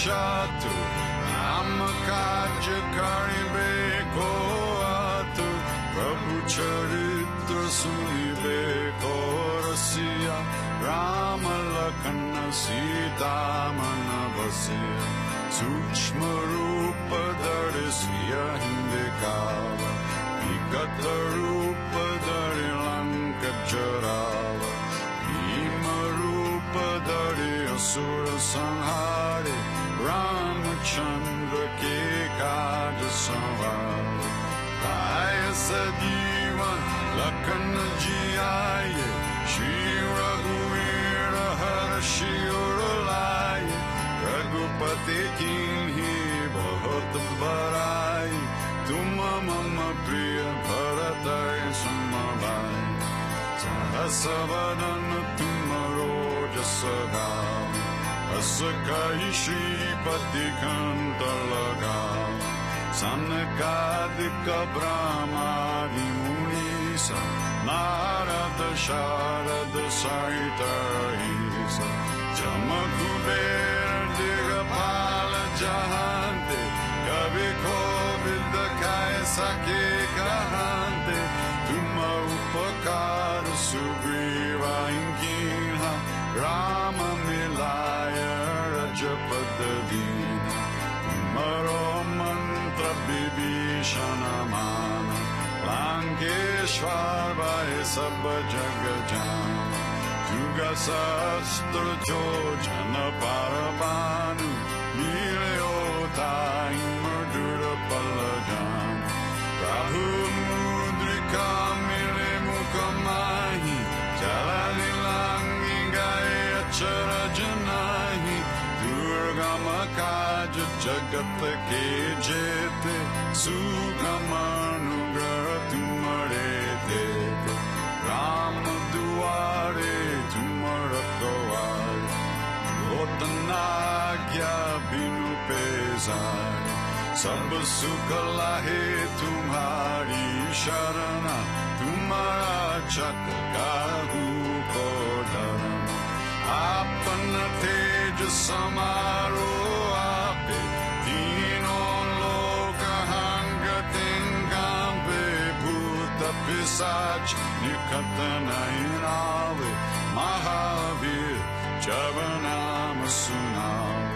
Shatu Ramakajya Karibe Koatu Prabhu Charitra Sunibe Korasiya Rama Lakhana Sita Manavasiya Sukshma Rupa Dharisya Hindikava Vikata Rupa Dhari Lanka Jarava Bhima Rupa Dhari Asura Sanhari Ramachandra Ke Kaja Samvara Kaya Sadivan Lakhana Jiyaye Shri Raghuveera Hara Shiuralaye Raghupati Kinhi Bahut Barai Tuma Mama Priya Bharatai Samavai Sahasavadana Tumaro Jasagav Asakai Shripati Kanta Lagav Sanakadika Brahmadi Munisa Narada Sharada Saita Isa Jamakubera Digapala Jahante Kavi Kovilda Kaya Sake Kahante Tuma Upakara Sugriva Inkinha Rama Milaya Rajapadadina Tumaro Mantra Bibhishanamana Lankeshwar Vai Sabha Jagajana Juga Sastra Jojana Parabanu Nilayota Imardura Palajana Prabhu Mudrika Mile Mukamahi Jalali Langi Gaya Chara Janahi Durga Makaja Jagat Ke Jete Sukamanugra Tumare Dete Rama Duare Tumara Kawari Gotanagya Binu Pesari Sab Sukha Lahe Tumhari Sharana Tumara Chatkahu Kodharana Apana Teja Samaro Ape Dino Loka Hanga Tengambe Bhuta Pisach Nikatana Inave Mahavir Javanama Sunav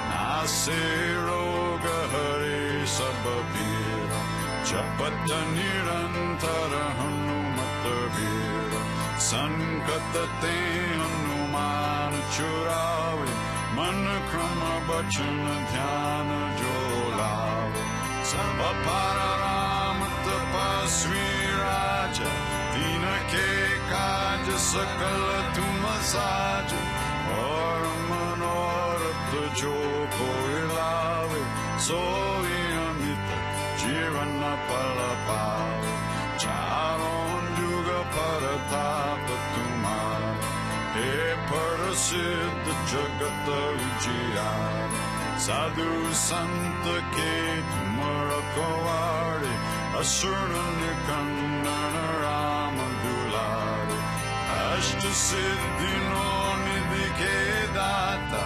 Nase Roga Hare Sababhira Chapata Nirantara Hanumata Vira Sankatate Hanuman Churave Manakrama Bachana Dhyana Jolave Sarvapara Tapasvi Raja Dina Ke Kaja Sakala Tumasaja Or Manoratha Joko Ilave Sovi Amita Jirana Palapave Charon Yuga Paratapa Tumara He Parasiddha Jagata Vijayana Sadhu Santa Ke Tumara Kawari Asura Nikandana Rama Dulari Ashta Siddhi No Nidhi Ke Data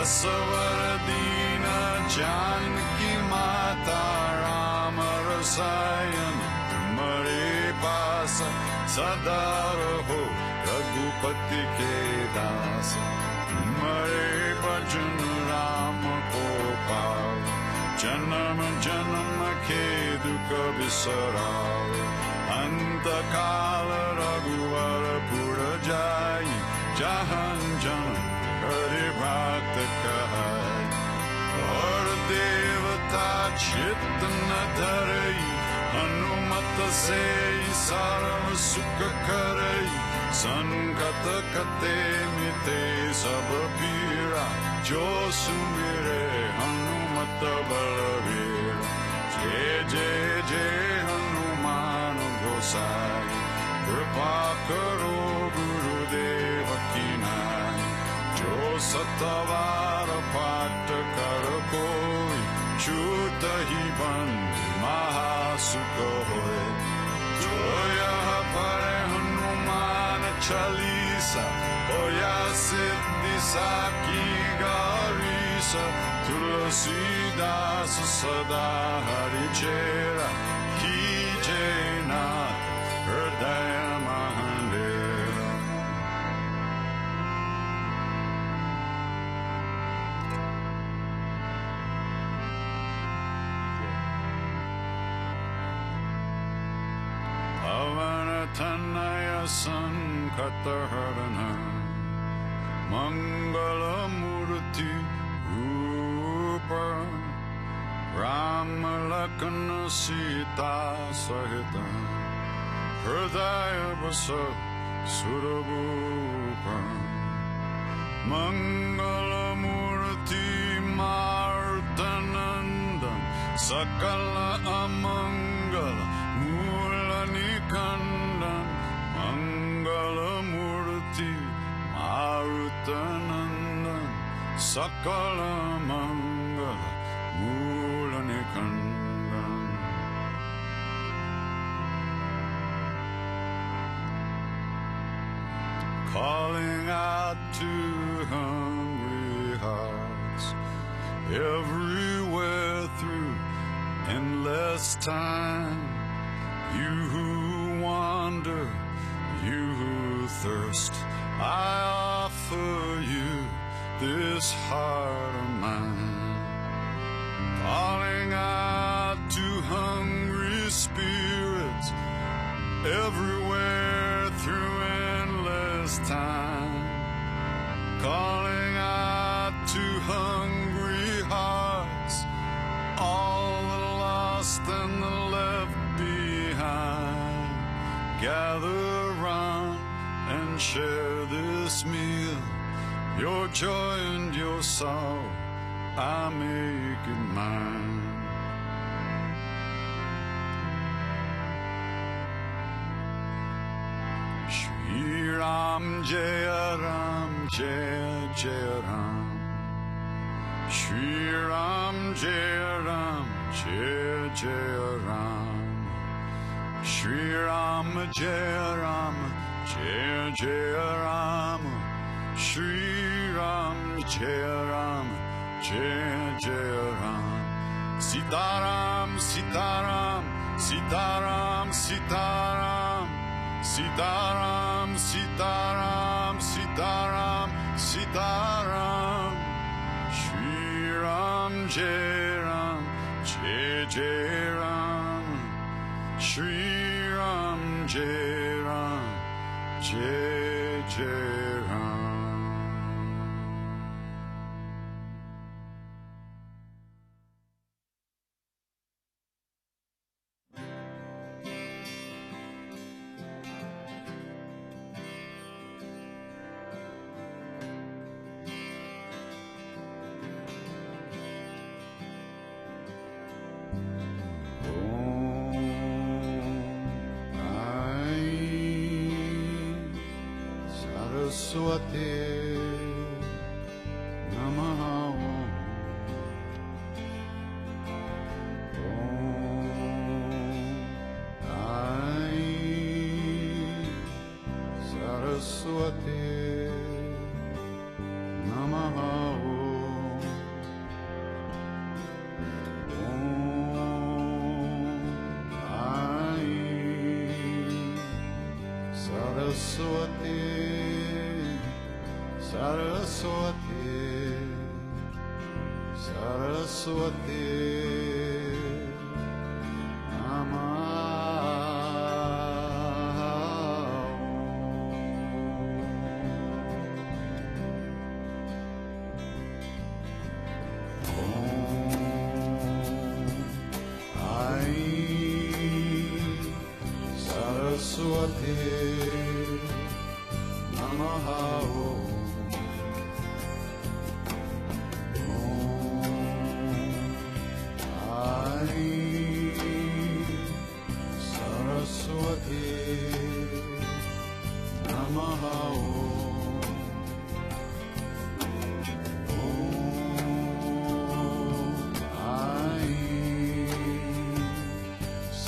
Asavaradina Janki Mata Rama Rasayana Tumare Pasa Sadaraho Raghupati Ke Dasa Tumare Bhajan Rama Gopal Janama Janama Ke Dukha Visarave Anta Kala Raghuvara Pura Jayi Jahan Janam Hari Bhakta Kahai Or Devata Chitana Dharai Hanumata Sei Sarva Sukha Karai Sankata Kate Mite Sabapira Jo Sumire Hanumata Balavira Jai Jai Jai Hanuman Gosai Kripa Karo Gurudeva Kinai Jo Satavara Pata Karakoi Chuta Hi Bandhi Mahasukha Hoy Joya Pare Hanuman Chalisa Oya Siddhi Saki Garisa Tulasidas Sada Hari Chera Ki Jainath Hridaya Mahandir. Tanaya Sankataharana Mangala Murti Rupa Ramalakana Sita Sahita Hridaya Vasa Surabupa Mangala Murti Martananda Sakala Amangala Mulanikandan Mangala Murti Marutanandan Sakala Mangala Mulanikandan. Calling out to hungry hearts everywhere through endless time. You who wander, you who thirst, I offer you this heart of mine. Calling out to hungry spirits everywhere through endless time. Calling out to hungry hearts, all the lost and the left behind. Gather round and share this meal. Your joy and your sorrow, I make it mine. Shri Ram Jaya Ram Jaya Jaya Ram. Shri Ram Jaya Ram Jaya Jaya Ram. Shri Ram Jaya Ram Jaya Jaya Ram. Shri Ram Jaya Ram Jaya Jaya Ram. Sitaram Sitaram Sitaram Sitaram. Sitaram Sitaram Sitaram Sitaram. Shri Ram Jai Ram Jai Jai Ram. Shri Ram Jai Ram Jai Jai Ram. Saraswati Namaha. Saraswati Namaha. Saraswati Saraswati Saraswati Saraswati Namaha. Saraswati Namaha.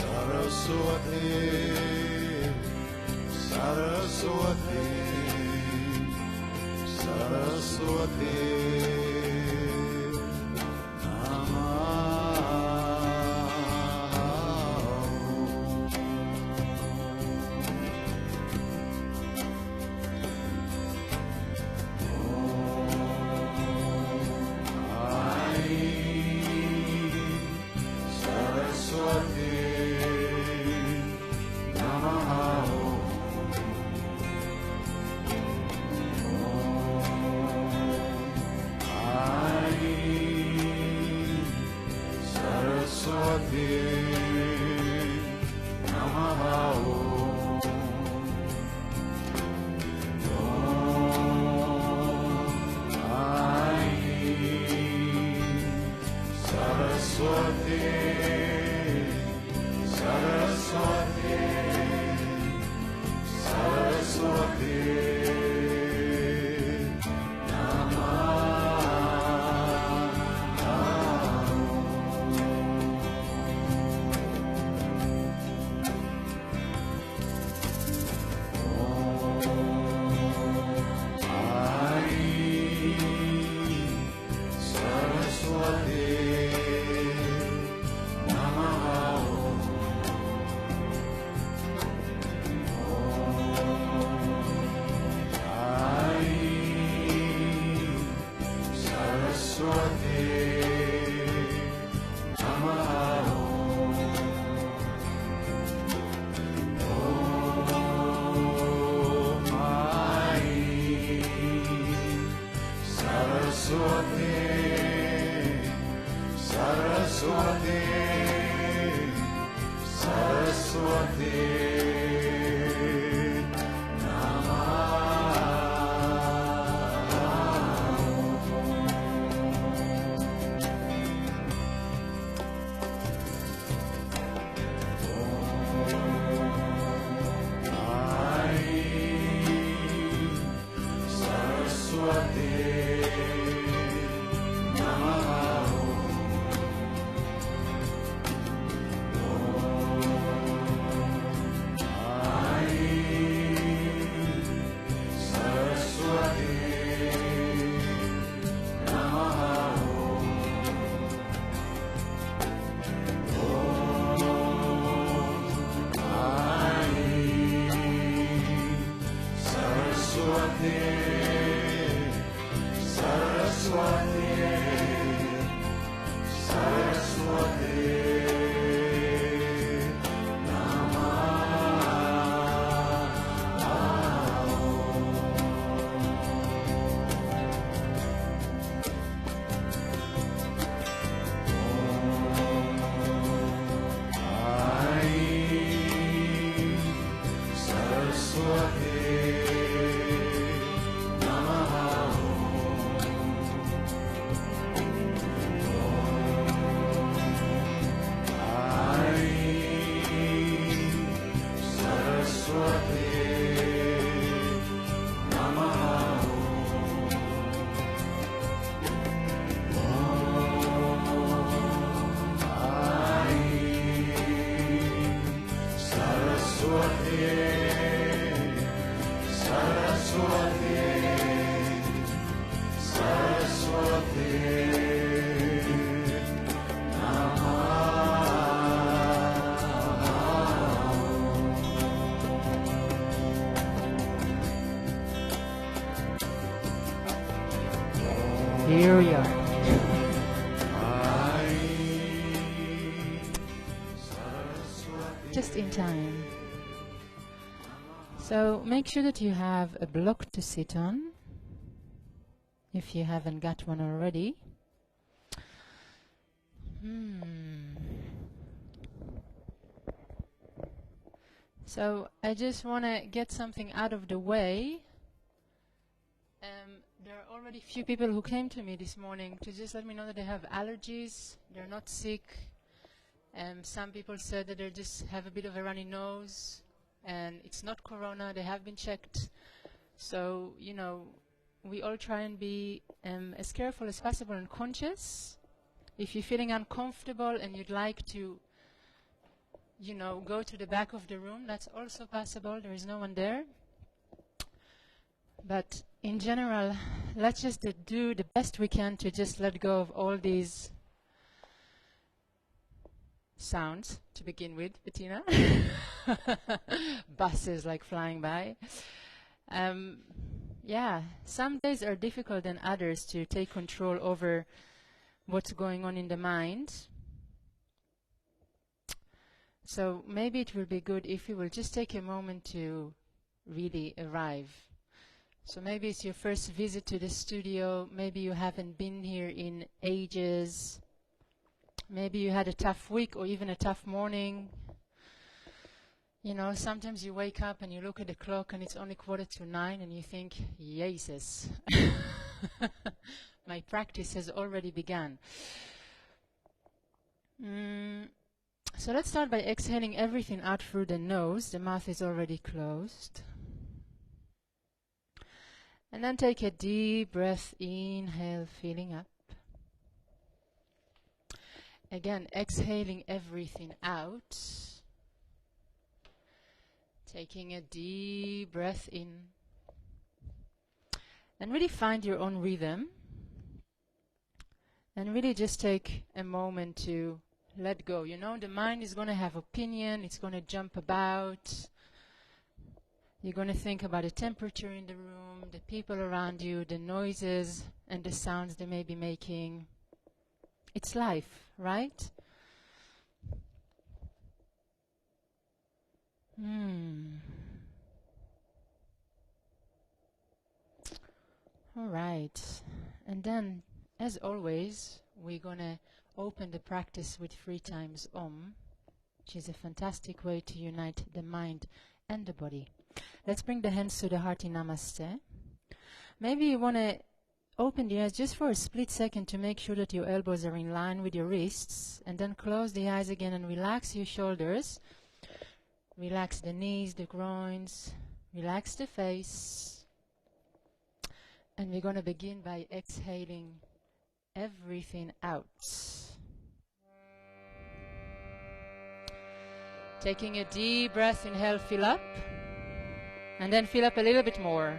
Saraswati Saraswati Saraswati Saraswati Namaha Saraswati, Saraswati, Saraswati, Here we are. Just in time. So make sure that you have a block to sit on, if you haven't got one already. So I just want to get something out of the way. There are already a few people who came to me this morning to just let me know that they have allergies, they're not sick. Some people said that they just have a bit of a runny nose and it's not corona, they have been checked. So, you know, we all try and be as careful as possible and conscious. If you're feeling uncomfortable and you'd like to, you know, go to the back of the room, that's also possible. There is no one there. But in general, let's just do the best we can to just let go of all these sounds to begin with, Bettina. Buses like flying by. Yeah, some days are difficult than others to take control over what's going on in the mind. So maybe it will be good if you will just take a moment to really arrive. So maybe it's your first visit to the studio, maybe you haven't been here in ages, Maybe you had a tough week or even a tough morning. You know, sometimes you wake up and you look at the clock and it's only 8:45 and you think, Jesus, my practice has already begun. So let's start by exhaling everything out through the nose. The mouth is already closed. And then take a deep breath, inhale, filling up. Again, exhaling everything out. Taking a deep breath in. And really find your own rhythm. And really just take a moment to let go. You know, the mind is going to have opinion. It's going to jump about. You're going to think about the temperature in the room, the people around you, the noises and the sounds they may be making. It's life, right? All right. And then, as always, we're going to open the practice with 3 times Om, which is a fantastic way to unite the mind and the body. Let's bring the hands to the heart in Namaste. Maybe you want to open the eyes just for a split second to make sure that your elbows are in line with your wrists, and then close the eyes again and relax your shoulders. Relax the knees, the groins, relax the face. And we're going to begin by exhaling everything out. Taking a deep breath, inhale, fill up. And then fill up a little bit more.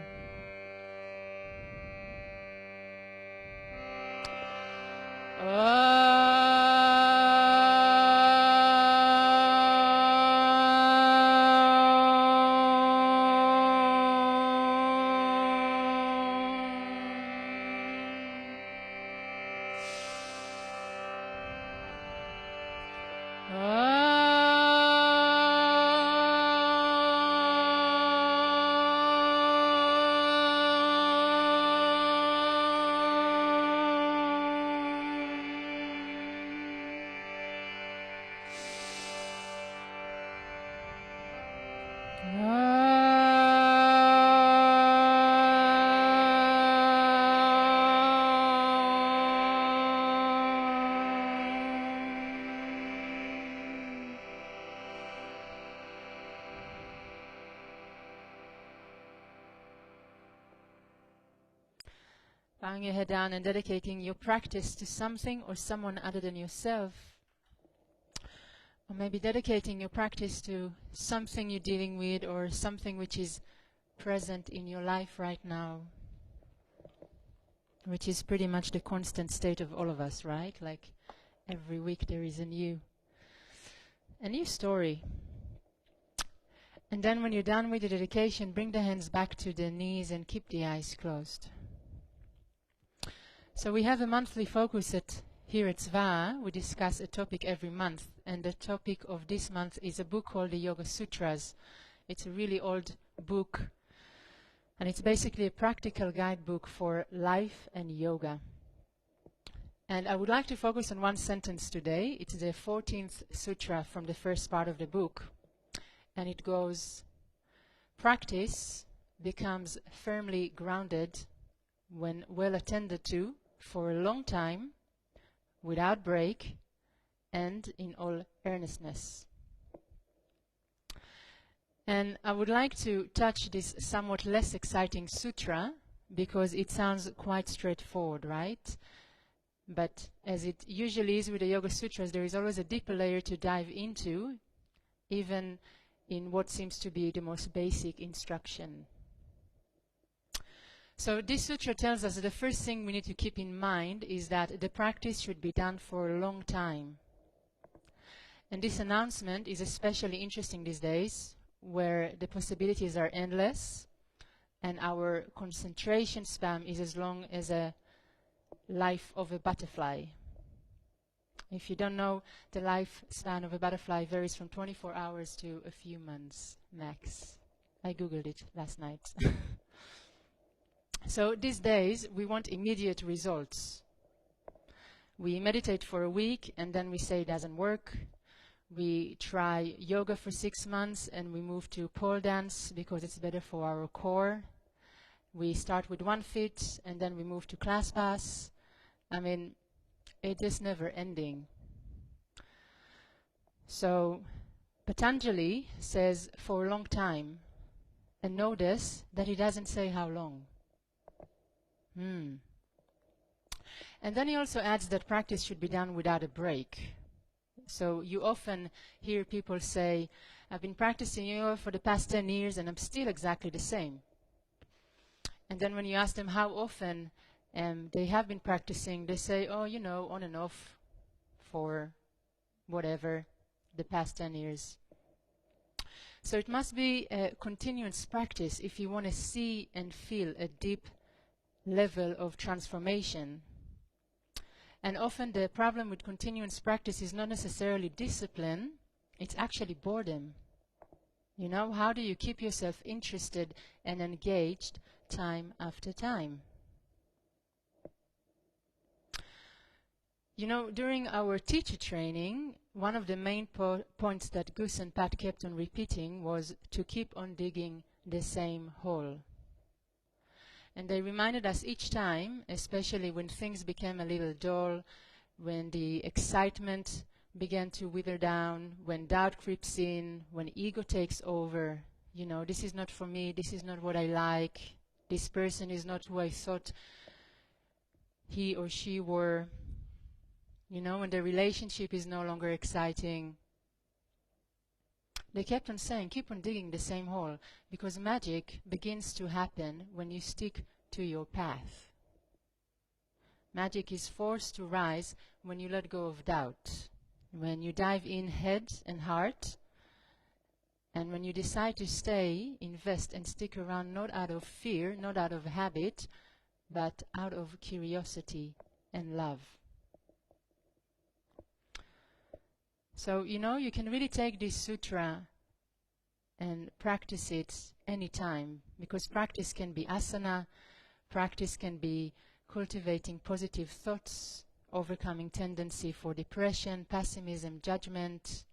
Bowing your head down and dedicating your practice to something or someone other than yourself. Or maybe dedicating your practice to something you're dealing with or something which is present in your life right now. Which is pretty much the constant state of all of us, right? Like every week there is a new story. And then when you're done with the dedication, bring the hands back to the knees and keep the eyes closed. So we have a monthly focus here at Svaha. We discuss a topic every month, and the topic of this month is a book called the Yoga Sutras. It's a really old book, and it's basically a practical guidebook for life and yoga. And I would like to focus on one sentence today. It's the 14th sutra from the first part of the book, and it goes, "Practice becomes firmly grounded when well attended to for a long time, without break, and in all earnestness." And I would like to touch this somewhat less exciting sutra because it sounds quite straightforward, right? But as it usually is with the Yoga Sutras, there is always a deeper layer to dive into, even in what seems to be the most basic instruction. So this sutra tells us that the first thing we need to keep in mind is that the practice should be done for a long time. And this announcement is especially interesting these days, where the possibilities are endless and our concentration span is as long as a life of a butterfly. If you don't know, the lifespan of a butterfly varies from 24 hours to a few months max. I googled it last night. So these days we want immediate results. we meditate for a week and then we say it doesn't work. We try yoga for 6 months and we move to pole dance because it's better for our core. We start with one foot and then we move to class pass. I mean, it is never ending. So Patanjali says for a long time, and notice that he doesn't say how long. And then he also adds that practice should be done without a break. So you often hear people say, I've been practicing yoga for the past 10 years and I'm still exactly the same. And then when you ask them how often they have been practicing, they say, oh, you know, on and off for whatever, the past 10 years. So it must be a continuous practice if you want to see and feel a deep level of transformation. And often the problem with continuous practice is not necessarily discipline, it's actually boredom. You know, how do you keep yourself interested and engaged time after time? You know, during our teacher training, one of the main points that Gus and Pat kept on repeating was to keep on digging the same hole. And they reminded us each time, especially when things became a little dull, when the excitement began to wither down, when doubt creeps in, when ego takes over, you know, this is not for me, this is not what I like, this person is not who I thought he or she were, you know, when the relationship is no longer exciting. They kept on saying, keep on digging the same hole, because magic begins to happen when you stick to your path. Magic is forced to rise when you let go of doubt, when you dive in head and heart, and when you decide to stay, invest and stick around not out of fear, not out of habit, but out of curiosity and love. So, you know, you can really take this sutra and practice it anytime, because practice can be asana, practice can be cultivating positive thoughts, overcoming tendency for depression, pessimism, judgment.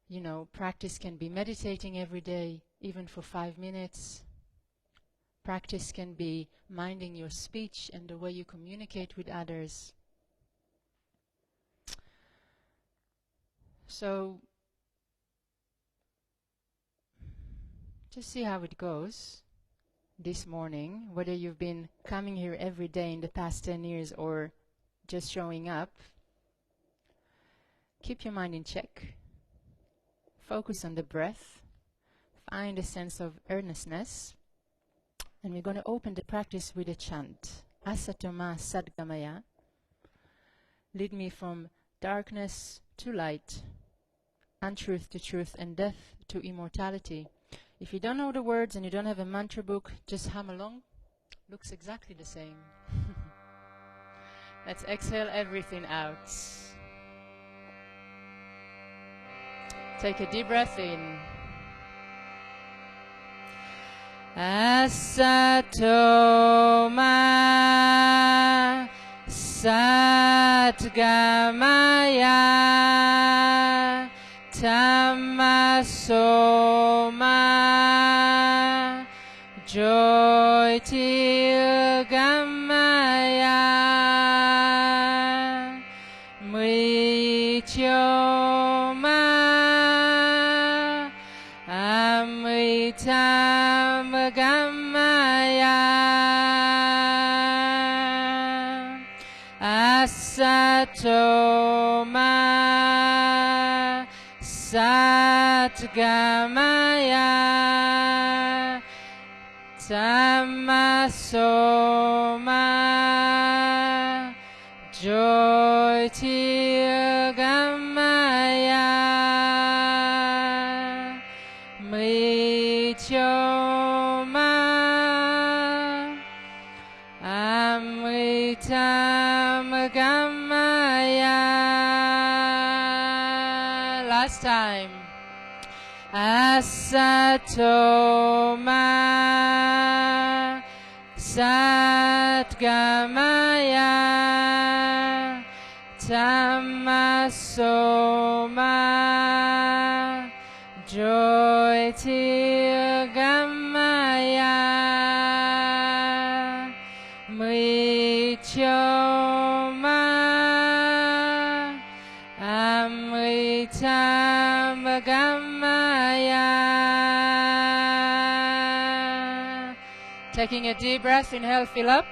You know, practice can be meditating every day, even for 5 minutes. Practice can be minding your speech and the way you communicate with others. So, just see how it goes this morning, whether you've been coming here every day in the past 10 years or just showing up. Keep your mind in check. Focus on the breath. Find a sense of earnestness. And we're going to open the practice with a chant. Asatoma Sadgamaya. Lead me from darkness to light, untruth to truth, and death to immortality. If you don't know the words and you don't have a mantra book, just hum along. Looks exactly the same. Let's exhale everything out. Take a deep breath in. Asatoma Satgamaya Tamasoma Joy till Gamaya Mrityoma Amritam Gamaya Asatoma Satgamaya Tamasoma Joy till Gamaya Mrityoma Amritam Gamaya. Last time. Asatoma Satgamaya Dhamma Soma Jyoti Gamaya Mrityoma Amritam Gamaya. Taking a deep breath, inhale, fill up.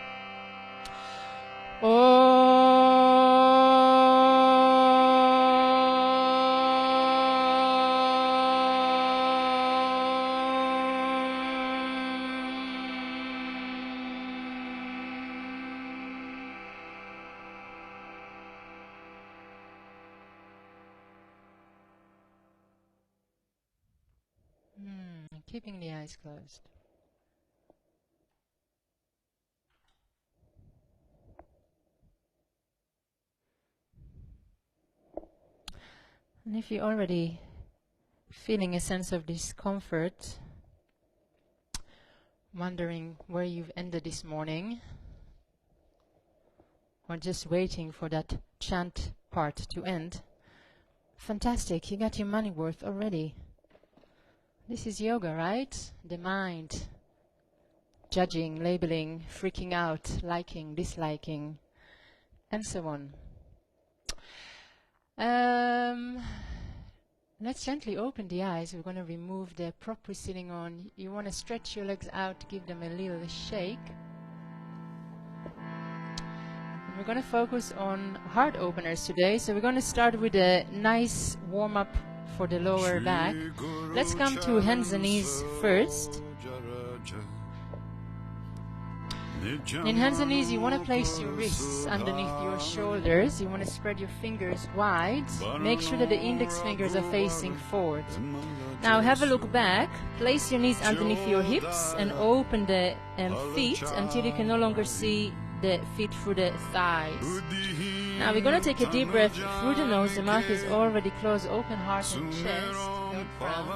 Keeping the eyes closed. And if you're already feeling a sense of discomfort, wondering where you've ended this morning, or just waiting for that chant part to end, fantastic, you got your money worth already. This is yoga, right? The mind, judging, labeling, freaking out, liking, disliking, and so on. Let's gently open the eyes. We're going to remove the prop we're sitting on. You want to stretch your legs out, give them a little shake. And we're going to focus on heart openers today. So we're going to start with a nice warm-up for the lower back. Let's come to hands and knees first. In hands and knees, you want to place your wrists underneath your shoulders. You want to spread your fingers wide. Make sure that the index fingers are facing forward. Now have a look back. Place your knees underneath your hips and open the feet until you can no longer see the feet through the thighs. Now we're going to take a deep breath through the nose. The mouth is already closed. Open heart and chest. Head front.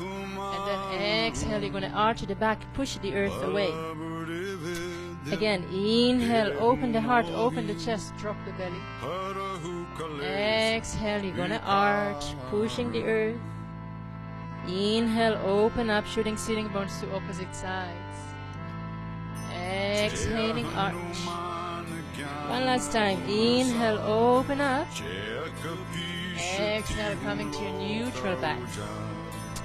And then exhale. You're going to arch the back. Push the earth away. Again, inhale, open the heart, open the chest, drop the belly. Exhale, you're gonna arch, pushing the earth. Inhale, open up, shooting sitting bones to opposite sides. Exhaling, arch. One last time, inhale, open up. Exhale, coming to your neutral back.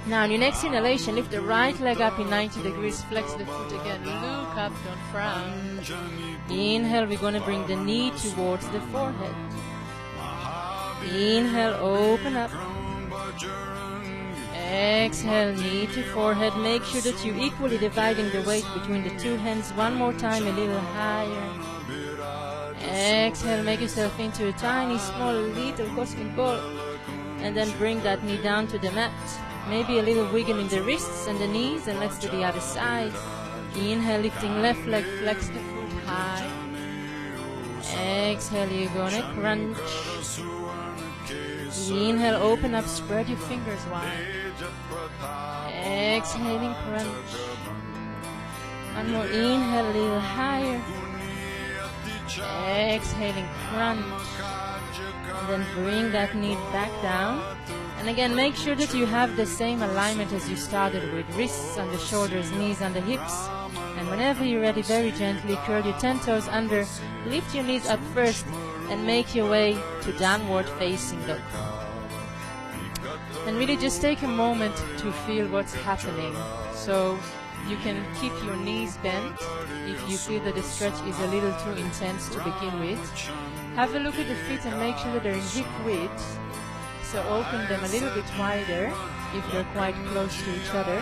Now, on your next inhalation, lift the right leg up in 90 degrees, flex the foot again, look up, don't frown. Inhale, we're going to bring the knee towards the forehead. Inhale, open up. Exhale, knee to forehead. Make sure that you're equally dividing the weight between the two hands. One more time, a little higher. Exhale, make yourself into a tiny, small, little cosmic ball. And then bring that knee down to the mat. Maybe a little wiggle in the wrists and the knees, and let's do the other side. Inhale, lifting left leg, flex the foot high. Exhale, you're gonna crunch. Inhale, open up, spread your fingers wide. Exhaling, crunch. One more inhale, a little higher. Exhaling, crunch. And then bring that knee back down. And again, make sure that you have the same alignment as you started with. Wrists on the shoulders, knees on the hips. And whenever you're ready, very gently curl your 10 toes under. Lift your knees up first and make your way to downward facing dog. And really just take a moment to feel what's happening. So you can keep your knees bent if you feel that the stretch is a little too intense to begin with. Have a look at the feet and make sure that they're in hip width. So open them a little bit wider if they're quite close to each other.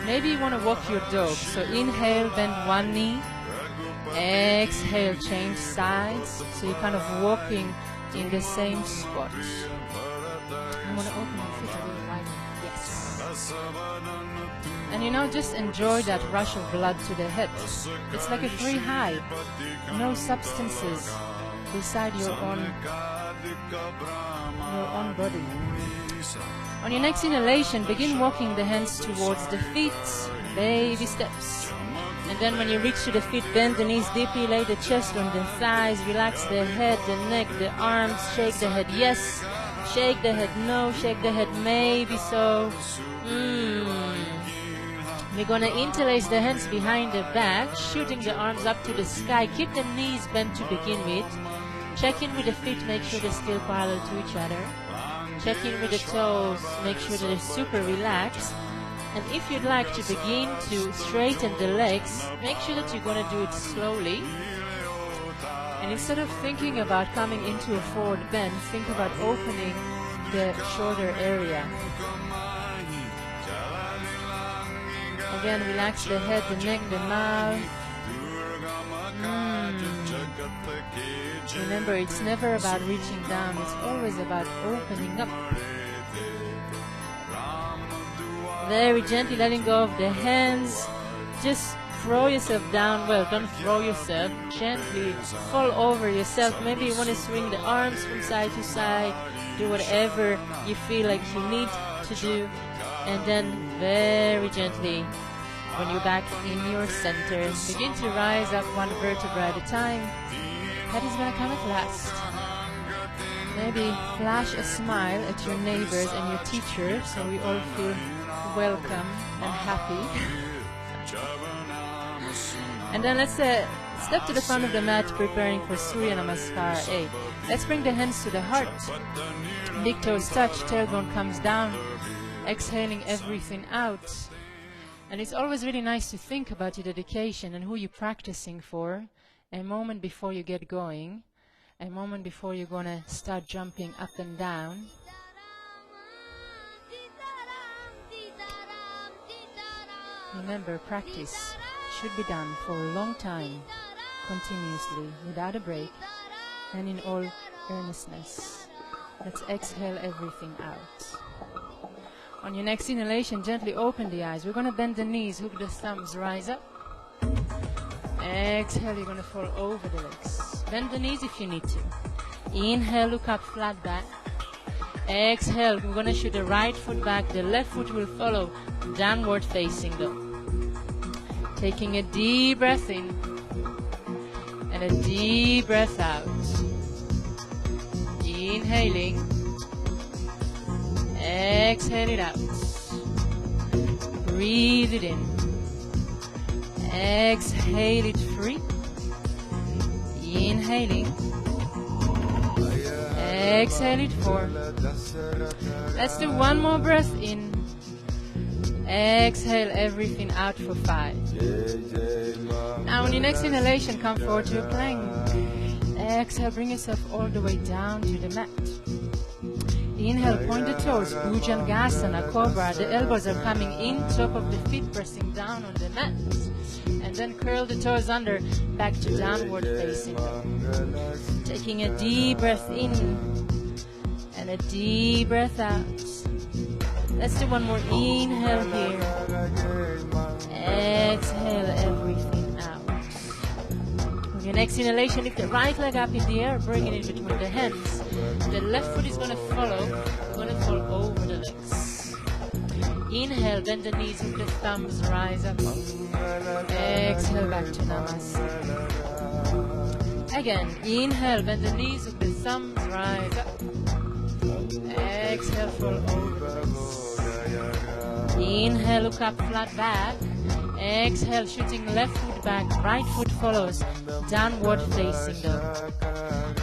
Maybe you want to walk your dog. So inhale, bend one knee. Exhale, change sides. So you're kind of walking in the same spot. I want to open your feet a little wider. Yes. And just enjoy that rush of blood to the head. It's like a free high. No substances beside your own body. On your next inhalation, begin walking the hands towards the feet, baby steps. And then when you reach to the feet, bend the knees deeply, lay the chest on the thighs, relax the head, the neck, the arms, shake the head yes, shake the head no, shake the head maybe so. We're gonna interlace the hands behind the back, shooting the arms up to the sky. Keep the knees bent to begin with. Check in with the feet, make sure they're still parallel to each other. Check in with the toes, make sure that they're super relaxed. And if you'd like to begin to straighten the legs, make sure that you're gonna do it slowly. And instead of thinking about coming into a forward bend, think about opening the shoulder area. Again, relax the head, the neck, the mouth. Remember, it's never about reaching down, it's always about opening up. Very gently letting go of the hands. Just throw yourself down. Well, don't throw yourself. Gently fall over yourself. Maybe you want to swing the arms from side to side. Do whatever you feel like you need to do. And then very gently, when you're back in your center, begin to rise up one vertebra at a time. That is going to come at last. Maybe flash a smile at your neighbors and your teacher so we all feel welcome and happy. And then let's step to the front of the mat, preparing for Surya Namaskar 8. Let's bring the hands to the heart. Big toes touch, tailbone comes down. Exhaling everything out. And it's always really nice to think about your dedication and who you're practicing for. A moment before you get going. A moment before you're going to start jumping up and down. Remember, practice should be done for a long time, continuously, without a break, and in all earnestness. Let's exhale everything out. On your next inhalation, gently open the eyes. We're going to bend the knees, hook the thumbs, rise up. Exhale, you're going to fall over the legs. Bend the knees if you need to. Inhale, look up, flat back. Exhale, we're going to shoot the right foot back. The left foot will follow, downward facing dog. Taking a deep breath in and a deep breath out. Inhaling. Exhale it out. Breathe it in. Exhale it free. Inhaling. Exhale it for. Let's do one more breath in. Exhale everything out for 5. Now on your next inhalation, come forward to a plank. Exhale, bring yourself all the way down to the mat. Inhale, point the toes, Bhujangasana, Cobra. The elbows are coming in, top of the feet, pressing down on the mat. And then curl the toes under, back to downward facing dog. Taking a deep breath in and a deep breath out. Let's do one more inhale here. Exhale everything out. On your next inhalation, lift the right leg up in the air, bring it in between the hands. The left foot is going to follow, going to fall over the legs. Inhale, bend the knees with the thumbs, rise up. Exhale, back to Namaste. Again, inhale, bend the knees with the thumbs, rise up. Exhale, fall over. Inhale, look up, flat back. Exhale, shooting left foot back, right foot follows, downward facing dog.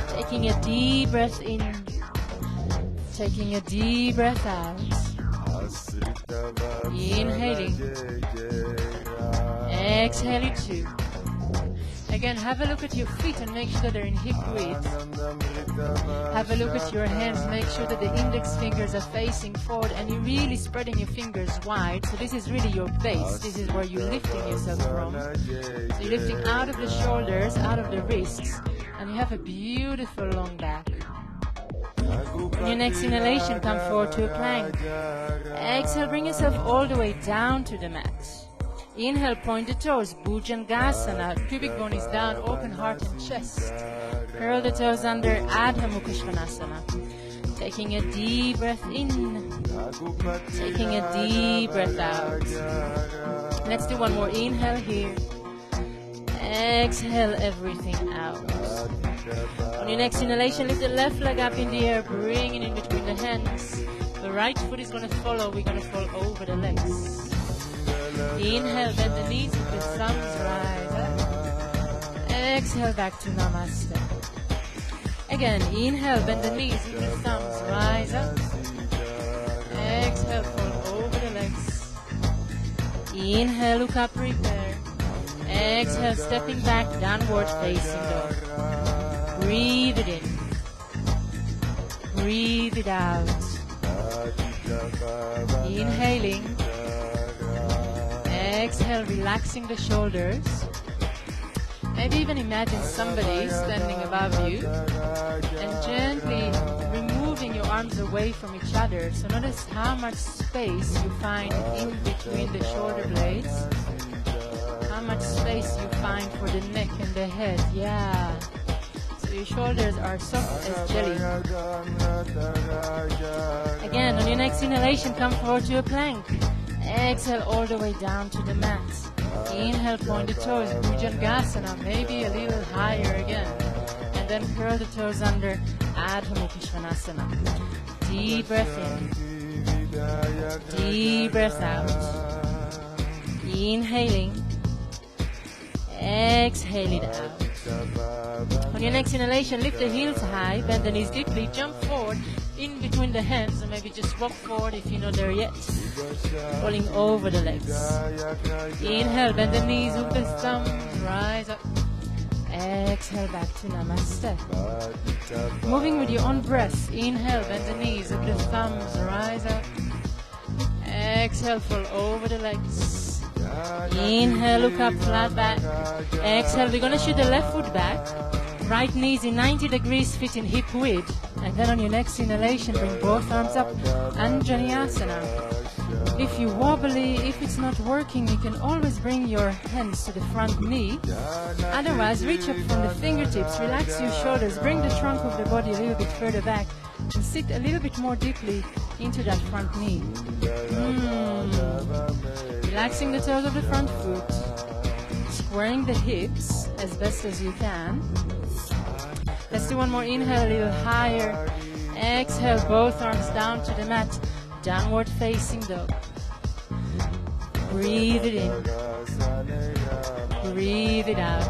Taking a deep breath in, taking a deep breath out. Inhaling. Exhale it too. Again, have a look at your feet and make sure that they're in hip width. Have a look at your hands, make sure that the index fingers are facing forward and you're really spreading your fingers wide. So this is really your base. This is where you're lifting yourself from. So you're lifting out of the shoulders, out of the wrists, and you have a beautiful long back. On your next inhalation, come forward to a plank. Exhale, bring yourself all the way down to the mat. Inhale, point the toes, Bhujangasana, pubic bone is down, open heart and chest. Curl the toes under, Adha Mukha Svanasana. Taking a deep breath in, taking a deep breath out. Let's do one more inhale here. Exhale everything out. On your next inhalation, lift the left leg up in the air, bring it in between the hands. The right foot is going to follow. We're going to fall over the legs. Inhale, bend the knees with the thumbs, rise up. Exhale, back to Namaste. Again, inhale, bend the knees with the thumbs, rise up. Exhale, fall over the legs. Inhale, look up, prepare. Exhale, stepping back, downward facing dog. Breathe it in. Breathe it out. Inhaling. Exhale, relaxing the shoulders. Maybe even imagine somebody standing above you and gently removing your arms away from each other. So notice how much space you find in between the shoulder blades. How much space you find for the neck and the head. Yeah. So your shoulders are soft as jelly. Again, on your next inhalation, come forward to a plank. Exhale all the way down to the mat. Inhale, point the toes, Bhujangasana, maybe a little higher again. And then curl the toes under, Adho Mukha Svanasana. Deep breath in. Deep breath out. Inhaling. Exhale it out. On your next inhalation, lift the heels high, bend the knees deeply, jump forward in between the hands, or maybe just walk forward if you're not there yet. Falling over the legs. Inhale, bend the knees with the thumbs, rise up. Exhale, back to Namaste. Moving with your own breath. Inhale, bend the knees with the thumbs, rise up. Exhale, fall over the legs. Inhale, look up, flat back. Exhale, we're going to shoot the left foot back. Right knees in 90 degrees, feet in hip width. And then on your next inhalation, bring both arms up, Anjaneyasana. If you're wobbly, if it's not working, you can always bring your hands to the front knee. Otherwise, reach up from the fingertips, relax your shoulders, bring the trunk of the body a little bit further back, and sit a little bit more deeply into that front knee. Relaxing the toes of the front foot, squaring the hips as best as you can. Let's do one more inhale, a little higher. Exhale, both arms down to the mat. Downward facing dog. Breathe it in. Breathe it out.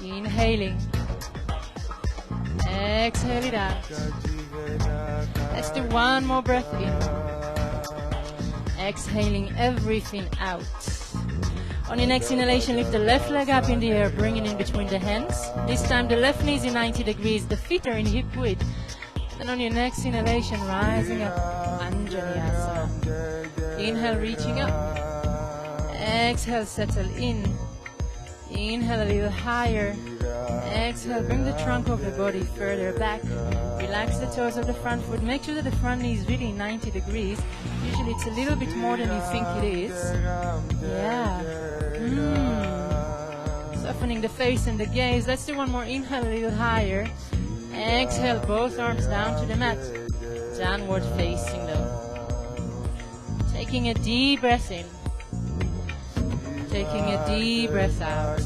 Inhaling. Exhale it out. Let's do one more breath in. Exhaling everything out. On your next inhalation, lift the left leg up in the air, bring it in between the hands. This time the left knee is in 90 degrees, the feet are in hip width. And on your next inhalation, rising up, Anjaneyasana. Inhale, reaching up. Exhale, settle in. Inhale a little higher. Exhale, bring the trunk of the body further back. Relax the toes of the front foot. Make sure that the front knee is really 90 degrees. Usually it's a little bit more than you think it is. Yeah. Softening the face and the gaze. Let's do one more inhale, a little higher. Exhale, both arms down to the mat. Downward facing dog. Taking a deep breath in. Taking a deep breath out.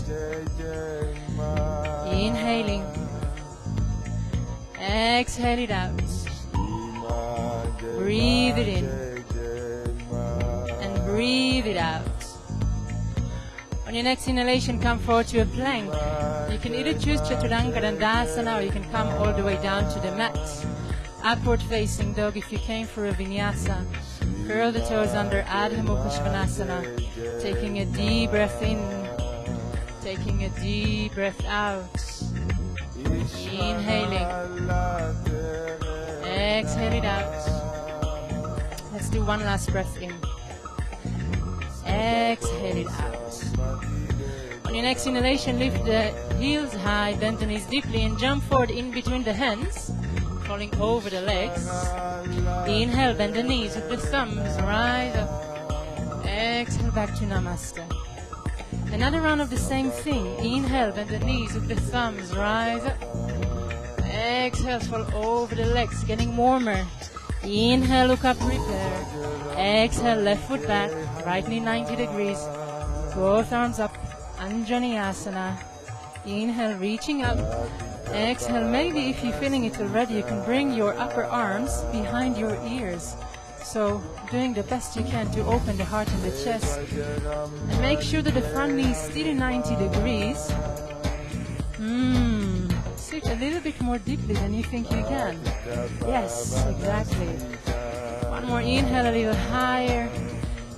Inhaling. Exhale it out. Breathe it in. And breathe it out. On your next inhalation, come forward to a plank. You can either choose Chaturanga Dandasana or you can come all the way down to the mat. Upward facing dog if you came for a vinyasa. Curl the toes under Adho Mukha Svanasana. Taking a deep breath in. Taking a deep breath out. Inhaling. Exhale it out. Let's do one last breath in. Exhale it out. On your next inhalation, lift the heels high, bend the knees deeply and jump forward in between the hands, falling over the legs. Inhale, bend the knees with the thumbs, rise up. Exhale, back to Namaste. Another round of the same thing. Inhale, bend the knees with the thumbs, rise up. Exhale, fall over the legs, getting warmer. Inhale, look up, prepare. Exhale, left foot back, right knee 90 degrees. Both arms up, Anjaneyasana. Inhale, reaching up. Exhale, maybe if you're feeling it already, you can bring your upper arms behind your ears. So, doing the best you can to open the heart and the chest. And make sure that the front knee is still 90 degrees. Sit a little bit more deeply than you think you can. Yes, exactly. One more inhale, a little higher.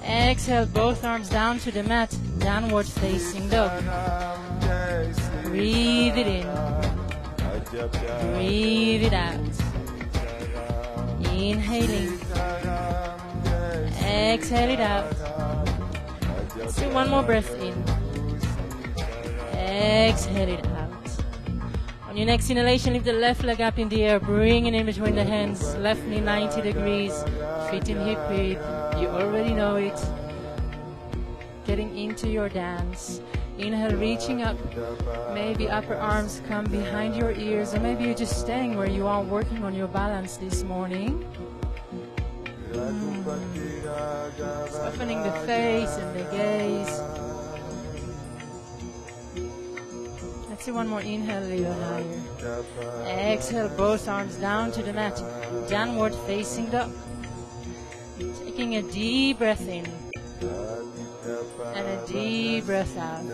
Exhale, both arms down to the mat. Downward facing dog. Breathe it in. Breathe it out. Inhaling. Exhale it out. Let's do one more breath in. Exhale it out. On your next inhalation, lift the left leg up in the air, bring it in between the hands. Left knee 90 degrees, feet in hip width. You already know it. Getting into your dance. Inhale, reaching up. Maybe upper arms come behind your ears, or maybe you're just staying where you are, working on your balance this morning. Softening the face and the gaze. Let's do one more inhale, a little higher. Exhale, both arms down to the mat. Downward facing dog. Taking a deep breath in. And a deep breath out.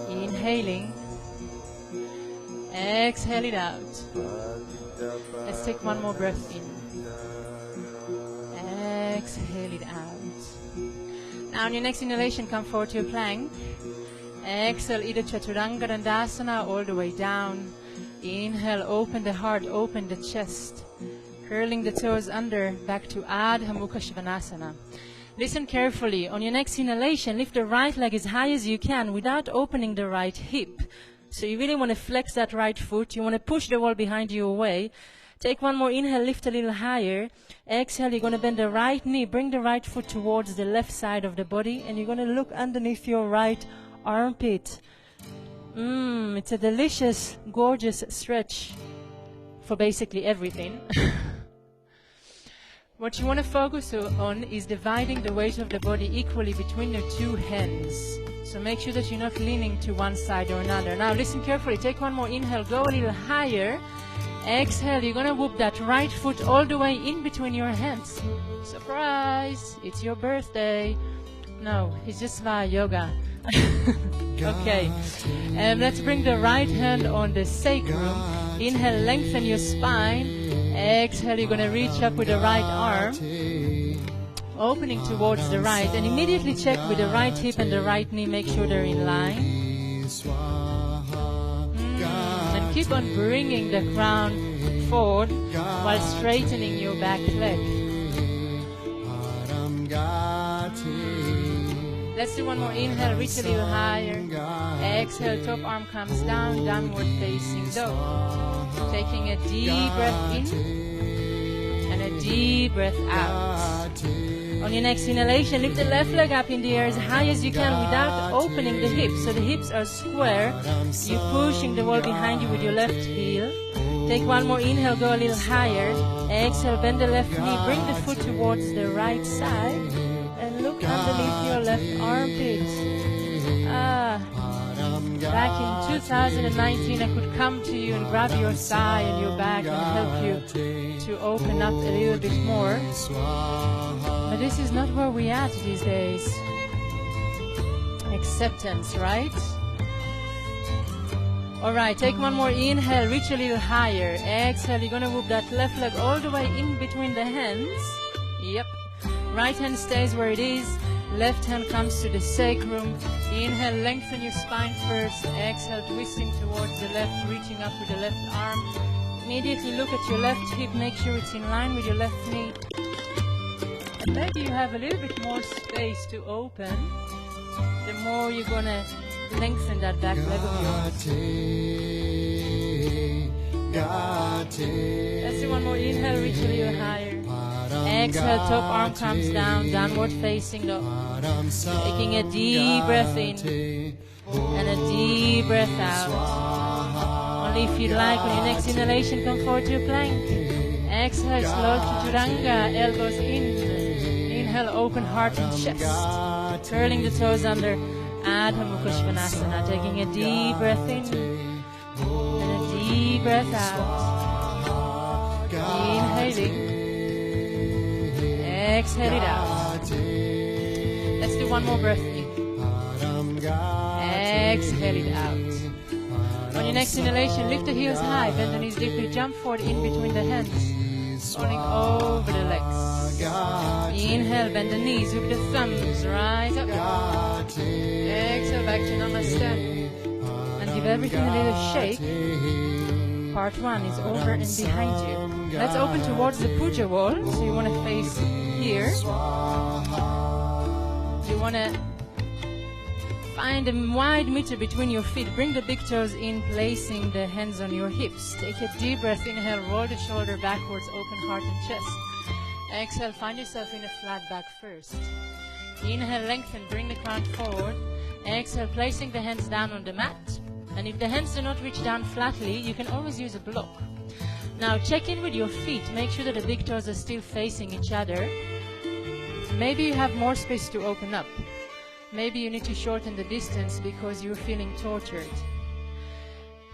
Inhaling. Exhale it out. Let's take one more breath in. Exhale it out. Now on your next inhalation, come forward to a plank. Exhale, Ida Chaturanga Dandasana all the way down. Inhale, open the heart, open the chest. Curling the toes under, back to Adha Mukha Svanasana. Listen carefully. On your next inhalation, lift the right leg as high as you can without opening the right hip. So you really want to flex that right foot. You want to push the wall behind you away. Take one more inhale, lift a little higher. Exhale, you're going to bend the right knee. Bring the right foot towards the left side of the body. And you're going to look underneath your right armpit. It's a delicious, gorgeous stretch for basically everything. What you want to focus on is dividing the weight of the body equally between your two hands. So make sure that you're not leaning to one side or another. Now listen carefully. Take one more inhale. Go a little higher. Exhale. You're going to whoop that right foot all the way in between your hands. Surprise! It's your birthday. No, it's just Svaha Yoga. Okay. Let's bring the right hand on the sacrum. Inhale, lengthen your spine. Exhale, you're going to reach up with the right arm, opening towards the right, and immediately check with the right hip and the right knee, make sure they're in line. And keep on bringing the crown forward while straightening your back leg. Let's do one more inhale, reach a little higher. Exhale, top arm comes down, downward facing dog. Taking a deep breath in and a deep breath out. On your next inhalation, lift the left leg up in the air as high as you can without opening the hips. So the hips are square. You're pushing the wall behind you with your left heel. Take one more inhale, go a little higher. Exhale, bend the left knee, bring the foot towards the right side. And look underneath your left armpit. Back in 2019, I could come to you and grab your thigh and your back and help you to open up a little bit more. But this is not where we're at these days. Acceptance, right? Alright, take one more inhale, reach a little higher. Exhale, you're going to move that left leg all the way in between the hands. Yep. Right hand stays where it is. Left hand comes to the sacrum. Inhale, lengthen your spine first. Exhale, twisting towards the left, reaching up with the left arm. Immediately look at your left hip, make sure it's in line with your left knee. Maybe you have a little bit more space to open. The more you're going to lengthen that back leg of yours. Let's do one more inhale, reach a little higher. Exhale, top arm comes down, downward facing dog. Taking a deep breath in and a deep breath out. Only if you'd like, on your next inhalation, come forward to a plank. Exhale, slow chaturanga, elbows in. Inhale, open heart and chest. Curling the toes under, Adho Mukha Svanasana. Taking a deep breath in and a deep breath out. Inhaling. Exhale it out. Let's do one more breath in. Exhale it out. On your next inhalation, lift the heels high, bend the knees deeply, jump forward in between the hands, falling over the legs. Inhale, bend the knees, with the thumbs, rise up. Exhale, back to Namaste. And give everything a little shake. Part 1 is over and behind you. Let's open towards the puja wall, so you want to face here. You want to find a wide meter between your feet. Bring the big toes in, placing the hands on your hips. Take a deep breath. Inhale, roll the shoulder backwards, open heart and chest. Exhale, find yourself in a flat back first. Inhale, lengthen, bring the crown forward. Exhale, placing the hands down on the mat. And if the hands do not reach down flatly, you can always use a block. Now check in with your feet. Make sure that the big toes are still facing each other. Maybe you have more space to open up. Maybe you need to shorten the distance because you're feeling tortured.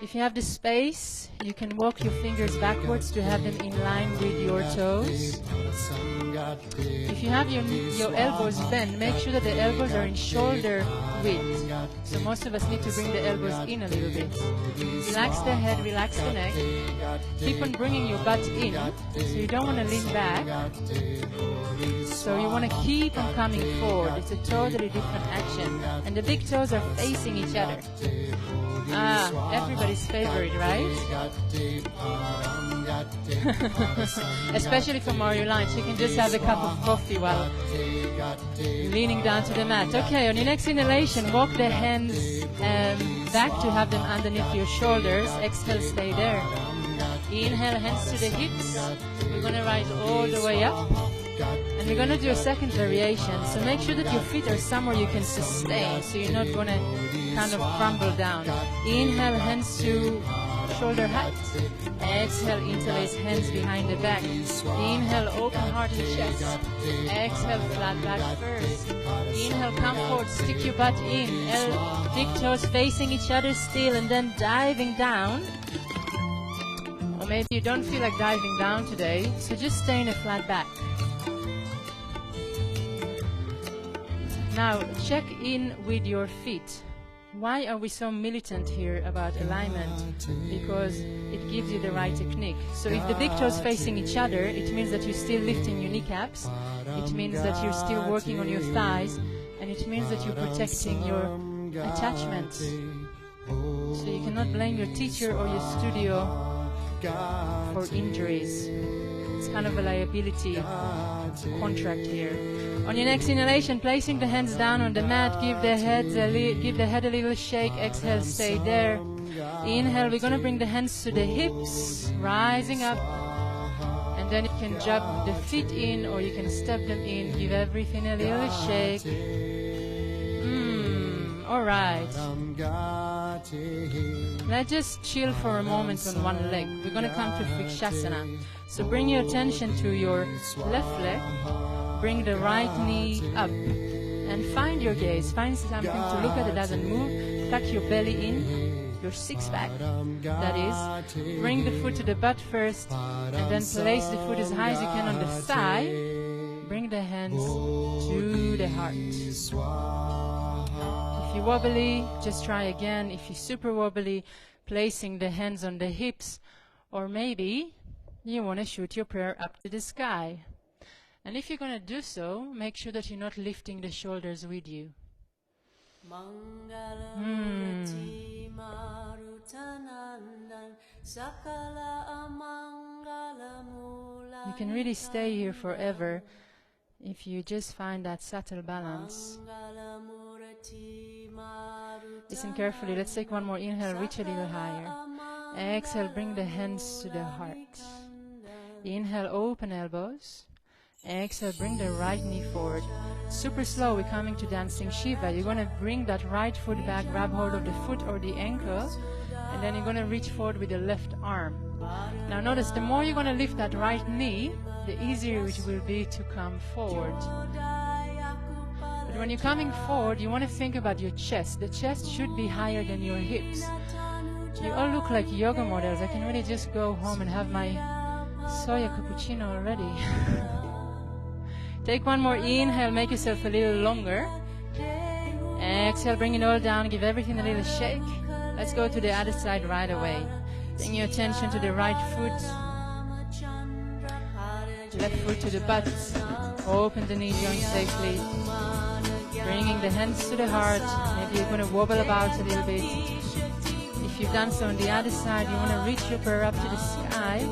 If you have the space, you can walk your fingers backwards to have them in line with your toes. If you have your elbows bent, make sure that the elbows are in shoulder width. So most of us need to bring the elbows in a little bit. Relax the head, relax the neck. Keep on bringing your butt in, so you don't want to lean back. So you want to keep on coming forward. It's a totally different action. And the big toes are facing each other. Everybody's favorite, right? Especially for Mario Lunch, you can just have a cup of coffee while leaning down to the mat. Okay, on your next inhalation, walk the hands back to have them underneath your shoulders. Exhale, stay there. Inhale, hands to the hips. We're going to rise all the way up. And we're going to do a second variation. So make sure that your feet are somewhere you can sustain, so you're not going to kind of crumble down. Inhale, hands to shoulder height. Exhale, interlace hands behind the back. Inhale, open heart and chest. Exhale, flat back first. Inhale, come forward, stick your butt in. Big toes facing each other still, and then diving down. Or maybe you don't feel like diving down today, so just stay in a flat back. Now, check in with your feet. Why are we so militant here about alignment? Because it gives you the right technique. So if the big toes facing each other, it means that you're still lifting your kneecaps. It means that you're still working on your thighs. And it means that you're protecting your attachments. So you cannot blame your teacher or your studio for injuries. It's kind of a liability contract here. On your next inhalation, placing the hands down on the mat, give the head a little shake. Exhale, stay there. Inhale, we're going to bring the hands to the hips, rising up. And then you can jump the feet in, or you can step them in. Give everything a little shake. All right. Let's just chill for a moment on one leg. We're going to come to Vrikshasana. So bring your attention to your left leg. Bring the right knee up. And find your gaze. Find something to look at that doesn't move. Tuck your belly in. Your six-pack, that is. Bring the foot to the butt first. And then place the foot as high as you can on the thigh. Bring the hands to the heart. If you're wobbly, just try again. If you're super wobbly, placing the hands on the hips, or maybe you want to shoot your prayer up to the sky. And if you're going to do so, make sure that you're not lifting the shoulders with you. You can really stay here forever if you just find that subtle balance. Listen carefully. Let's take one more inhale. Reach a little higher. Exhale. Bring the hands to the heart. Inhale. Open elbows. Exhale. Bring the right knee forward. Super slow. We're coming to dancing Shiva. You're going to bring that right foot back. Grab hold of the foot or the ankle. And then you're going to reach forward with the left arm. Now notice, the more you're going to lift that right knee, the easier it will be to come forward. But But when you're coming forward, you want to think about your chest. The chest should be higher than your hips. You all look like yoga models. I can really just go home and have my soya cappuccino already. Take one more inhale, make yourself a little longer. Exhale, bring it all down, give everything a little shake. Let's go to the other side right away. Bring your attention to the right foot. Left foot to the butt. Open the knee joint safely. Bringing the hands to the heart. Maybe you're going to wobble about a little bit. If you've done so on the other side, you want to reach your prayer up to the sky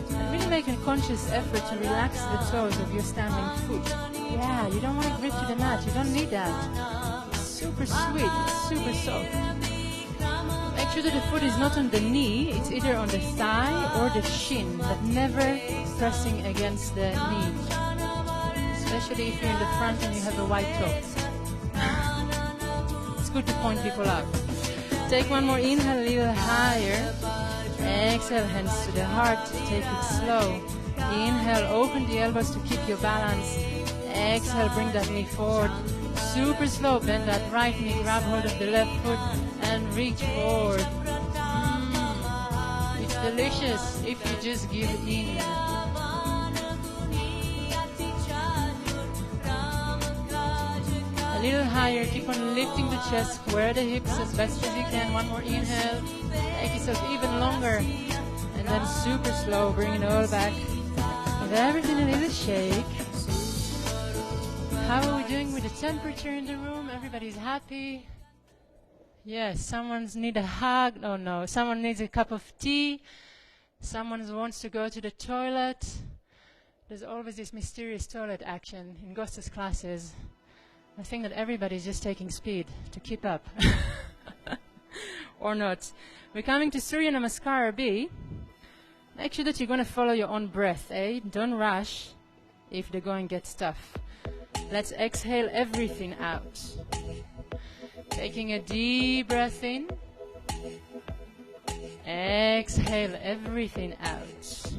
and really make a conscious effort to relax the toes of your standing foot. Yeah, you don't want to grip to the mat. You don't need that. It's super sweet. It's super soft. Make sure that the foot is not on the knee. It's either on the thigh or the shin, but never pressing against the knee. Especially if you're in the front and you have a wide toe. It's good to point people out. Take one more inhale, a little higher. Exhale, hands to the heart. Take it slow. Inhale, open the elbows to keep your balance. Exhale, bring that knee forward. Super slow, bend that right knee, grab hold of the left foot and reach forward. It's delicious if you just give in. A little higher, keep on lifting the chest, square the hips as best as you can. One more inhale, make yourself even longer, and then super slow, bring it all back. Give everything a little shake. How are we doing with the temperature in the room? Everybody's happy? Yes, someone needs a hug. Oh no, someone needs a cup of tea. Someone wants to go to the toilet. There's always this mysterious toilet action in Gusta's classes. I think that everybody's just taking speed to keep up. Or not. We're coming to Surya Namaskara B. Make sure that you're going to follow your own breath, eh? Don't rush if the going gets tough. Let's exhale everything out. Taking a deep breath in. Exhale everything out.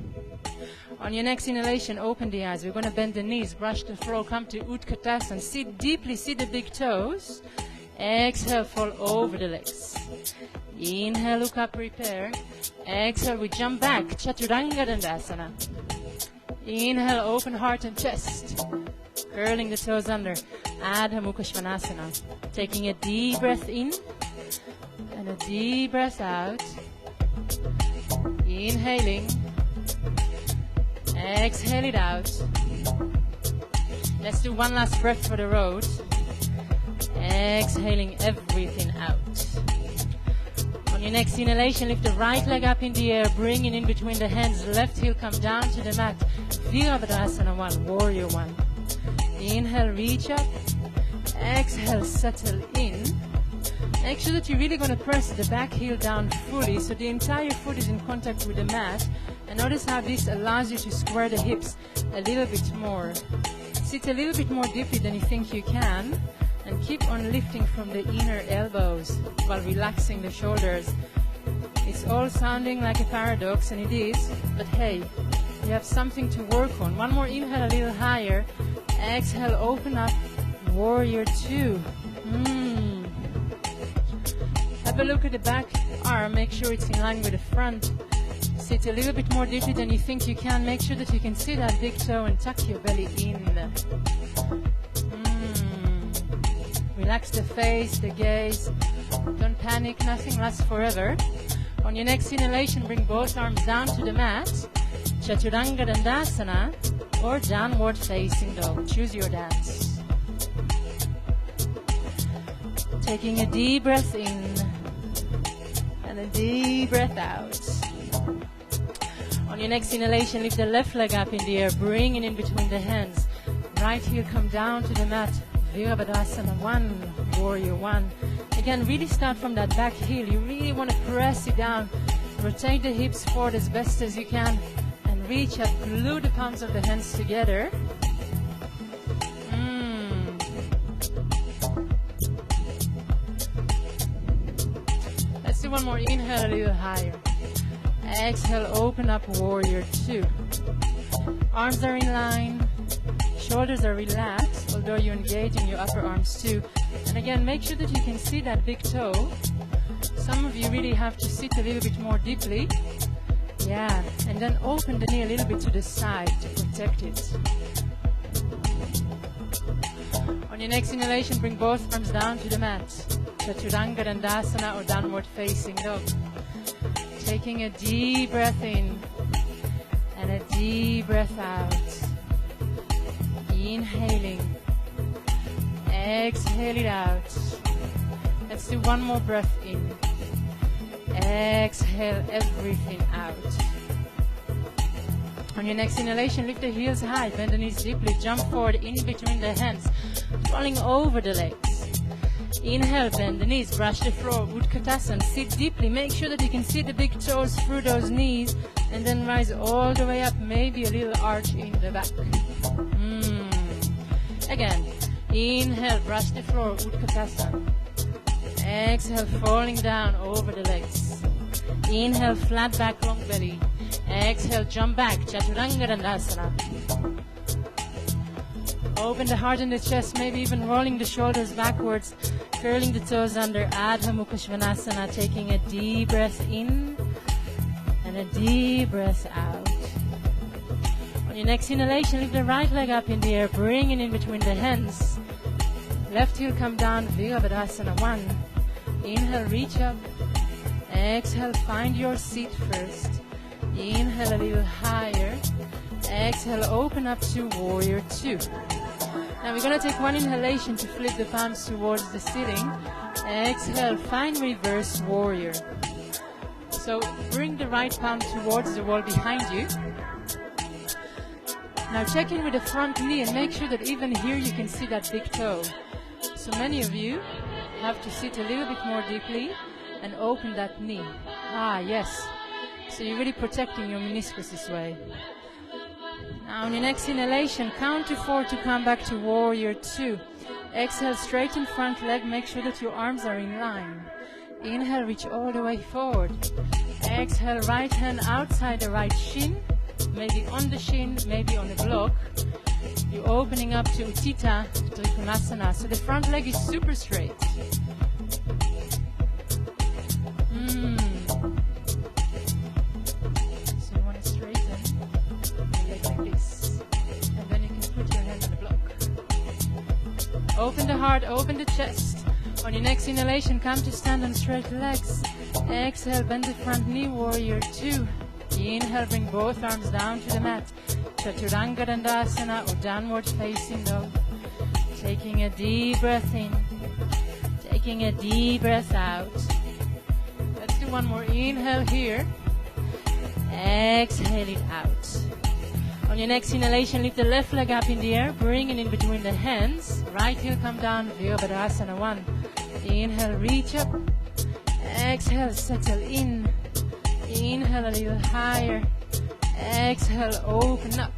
On your next inhalation, open the eyes. We're going to bend the knees, brush the floor, come to Utkatasana. Sit deeply, see the big toes. Exhale, fall over the legs. Inhale, look up, prepare. Exhale, we jump back, Chaturanga Dandasana. Inhale, open heart and chest. Curling the toes under, Adho Mukha Svanasana. Taking a deep breath in and a deep breath out. Inhaling. Exhale it out. Let's do one last breath for the road. Exhaling everything out. On your next inhalation, lift the right leg up in the air, bringing in between the hands. Left heel come down to the mat. Virabhadrasana 1, Warrior 1. Inhale, reach up. Exhale, settle in. Make sure that you're really going to press the back heel down fully so the entire foot is in contact with the mat. And notice how this allows you to square the hips a little bit more. Sit a little bit more deeply than you think you can. And keep on lifting from the inner elbows while relaxing the shoulders. It's all sounding like a paradox, and it is. But hey, you have something to work on. One more inhale, a little higher. Exhale, open up. Warrior 2. Have a look at the back arm. Make sure it's in line with the front. Sit a little bit more deeply than you think you can. Make sure that you can see that big toe and tuck your belly in. Relax the face, the gaze. Don't panic, nothing lasts forever. On your next inhalation, bring both arms down to the mat. Chaturanga Dandasana or downward facing dog. Choose your dance. Taking a deep breath in and a deep breath out. On your next inhalation, lift the left leg up in the air, bringing in between the hands. Right heel come down to the mat. Virabhadrasana 1, Warrior 1. Again, really start from that back heel. You really want to press it down. Rotate the hips forward as best as you can. And reach up, glue the palms of the hands together. Let's do one more. Inhale a little higher. Exhale, open up, Warrior 2. Arms are in line. shoulders are relaxed, although you're engaging your upper arms too. And again, make sure that you can see that big toe. Some of you really have to sit a little bit more deeply. Yeah, and then open the knee a little bit to the side to protect it. On your next inhalation, bring both arms down to the mat. Chaturanga Dandasana or downward facing dog. Taking a deep breath in and a deep breath out. Inhaling. Exhale it out. Let's do one more breath in. Exhale everything out. On your next inhalation, lift the heels high, bend the knees deeply, jump forward in between the hands, rolling over the legs. Inhale, bend the knees, brush the floor, Utkatasana, sit deeply, make sure that you can see the big toes through those knees, and then rise all the way up, maybe a little arch in the back. Again, inhale, brush the floor, Utkatasana. Exhale, falling down over the legs. Inhale, flat back, long belly. Exhale, jump back, Chaturanga Dandasana. Open the heart and the chest, maybe even rolling the shoulders backwards, curling the toes under, Adho Mukha Svanasana, taking a deep breath in and a deep breath out. On your next inhalation, lift the right leg up in the air, bring it in between the hands. Left heel come down, Virabhadasana 1. Inhale, reach up. Exhale, find your seat first. Inhale a little higher. Exhale, open up to Warrior 2. Now we're going to take one inhalation to flip the palms towards the ceiling. Exhale, find Reverse Warrior. So bring the right palm towards the wall behind you. Now check in with the front knee and make sure that even here you can see that big toe. So many of you have to sit a little bit more deeply and open that knee. Yes. So you're really protecting your meniscus this way. Now on your next inhalation, count to 4 to come back to Warrior 2. Exhale, straighten front leg, make sure that your arms are in line. Inhale, reach all the way forward. Exhale, right hand outside the right shin, maybe on the shin, maybe on the block. You're opening up to Utthita Trikonasana, so the front leg is super straight. So you want to straighten your leg like this, and then you can put your hand on the block. Open the heart, open the chest. On your next inhalation, come to stand on straight legs. Exhale, bend the front knee, Warrior 2. Inhale, bring both arms down to the mat. Chaturanga Dandasana or downward facing dog. Taking a deep breath in. Taking a deep breath out. Let's do one more inhale here. Exhale it out. On your next inhalation, lift the left leg up in the air. Bring it in between the hands. Right heel come down. Virabhadasana 1. Inhale, reach up. Exhale, settle in. Inhale a little higher. Exhale, open up.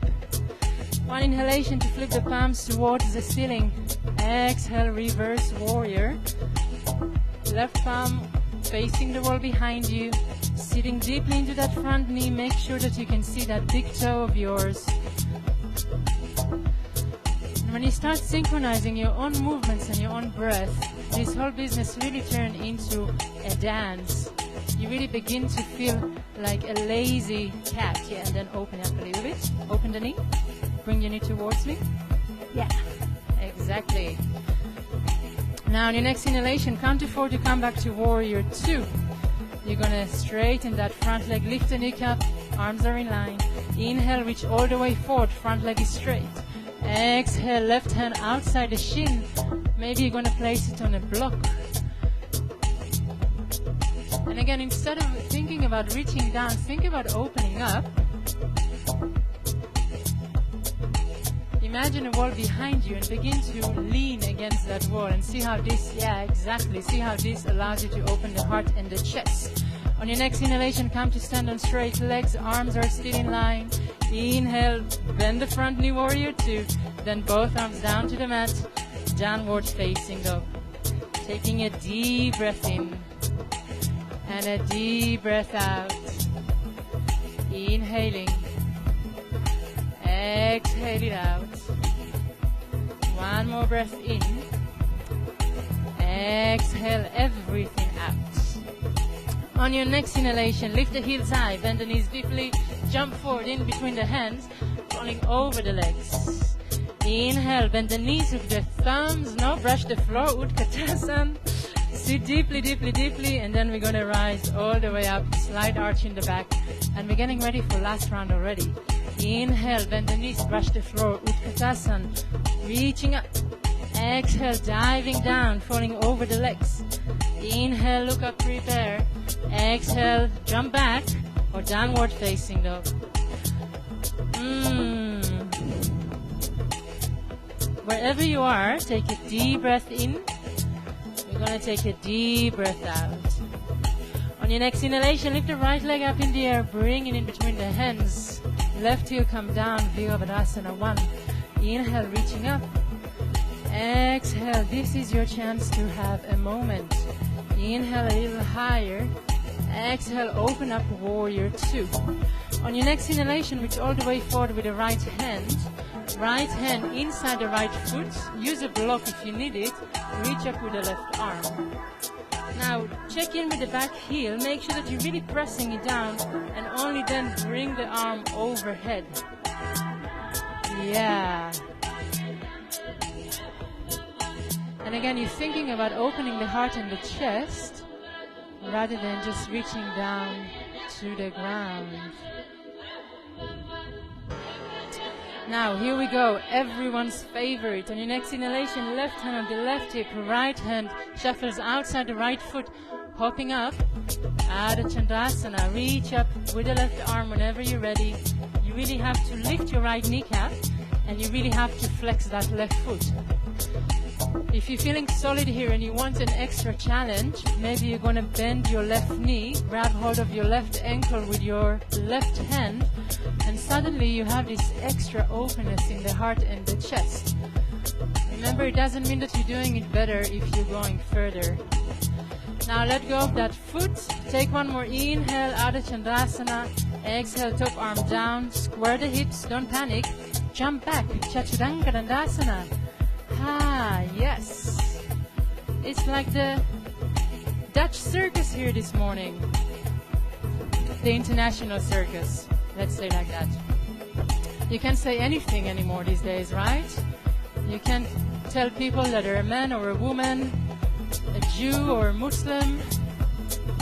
One inhalation to flip the palms towards the ceiling. Exhale, Reverse Warrior. Left palm facing the wall behind you. Sitting deeply into that front knee. Make sure that you can see that big toe of yours. And when you start synchronizing your own movements and your own breath, this whole business really turns into a dance. You really begin to feel like a lazy cat. Yeah, and then open up a little bit. Open the knee. Bring your knee towards me. Yeah, exactly. Now on your next inhalation, count to 4 to come back to Warrior 2. You're going to straighten that front leg, lift the kneecap, arms are in line. Inhale, reach all the way forward, front leg is straight. Exhale, left hand outside the shin. Maybe you're going to place it on a block. And again, instead of thinking about reaching down, think about opening up. Imagine a wall behind you and begin to lean against that wall and see how this, see how this allows you to open the heart and the chest. On your next inhalation, come to stand on straight legs, arms are still in line. Inhale, bend the front knee, Warrior 2. Then both arms down to the mat, downward facing dog. Taking a deep breath in and a deep breath out. Inhaling. Exhale it out. One more breath in. Exhale everything out. On your next inhalation, lift the heels high, bend the knees deeply, jump forward in between the hands, falling over the legs. Inhale, bend the knees with the thumbs, no, brush the floor, Utkatasana. Sit deeply, deeply, deeply, and then we're going to rise all the way up, slight arch in the back, and we're getting ready for last round already. Inhale, bend the knees, brush the floor, Utkatasana, reaching up. Exhale, diving down, falling over the legs. Inhale, look up, prepare. Exhale, jump back, or downward facing dog. Wherever you are, take a deep breath in. We're going to take a deep breath out. On your next inhalation, lift the right leg up in the air, bring it in between the hands. Left heel come down, Virabhadasana 1. Inhale, reaching up. Exhale, this is your chance to have a moment. Inhale a little higher. Exhale, open up, warrior 2. On your next inhalation, reach all the way forward with the right hand. Right hand inside the right foot. Use a block if you need it. Reach up with the left arm. Now, check in with the back heel. Make sure that you're really pressing it down and only then bring the arm overhead. Yeah. And again, you're thinking about opening the heart and the chest rather than just reaching down to the ground. Now, here we go. Everyone's favorite. On your next inhalation, left hand on the left hip, right hand shuffles outside the right foot, hopping up. Adho Chandrasana. Reach up with the left arm whenever you're ready. You really have to lift your right kneecap, and you really have to flex that left foot. If you're feeling solid here and you want an extra challenge, maybe you're going to bend your left knee, grab hold of your left ankle with your left hand, and suddenly you have this extra openness in the heart and the chest. Remember, it doesn't mean that you're doing it better if you're going further. Now let go of that foot. Take one more inhale, Adho Chandrasana. Exhale, top arm down. Square the hips, don't panic. Jump back, Chaturanga Dandasana. Ah, yes. It's like the Dutch circus here this morning. The international circus. Let's say like that. You can't say anything anymore these days, right? You can't tell people that they're a man or a woman, a Jew or a Muslim,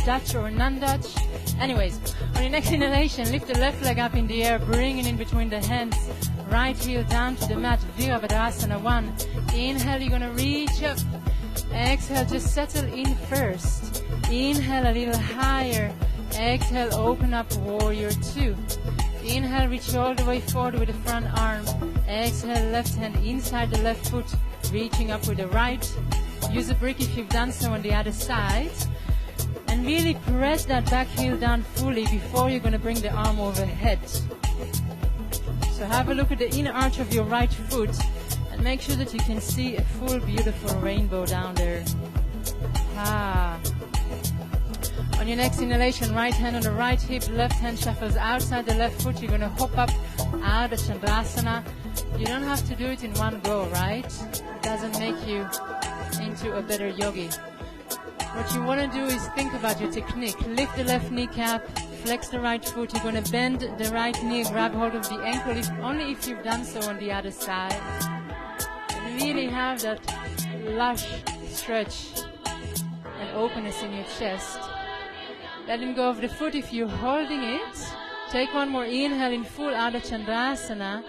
Dutch or non-Dutch. Anyways, on your next inhalation, lift the left leg up in the air, bring it in between the hands. Right heel down to the mat, Virabhadasana 1. Inhale, you're going to reach up. Exhale, just settle in first. Inhale a little higher. Exhale, open up, warrior 2. Inhale, reach all the way forward with the front arm. Exhale, left hand inside the left foot, reaching up with the right. Use a brick if you've done so on the other side. And really press that back heel down fully before you're going to bring the arm overhead. So have a look at the inner arch of your right foot and make sure that you can see a full beautiful rainbow down there. Ah. On your next inhalation, right hand on the right hip, left hand shuffles outside the left foot. You're going to hop up out of Chandrasana. You don't have to do it in one go, right? It doesn't make you into a better yogi. What you want to do is think about your technique. Lift the left kneecap, flex the right foot. You're going to bend the right knee, grab hold of the ankle, only if you've done so on the other side. And really have that lush stretch and openness in your chest. Letting go of the foot if you're holding it. Take one more inhale in full Adho Chandrasana.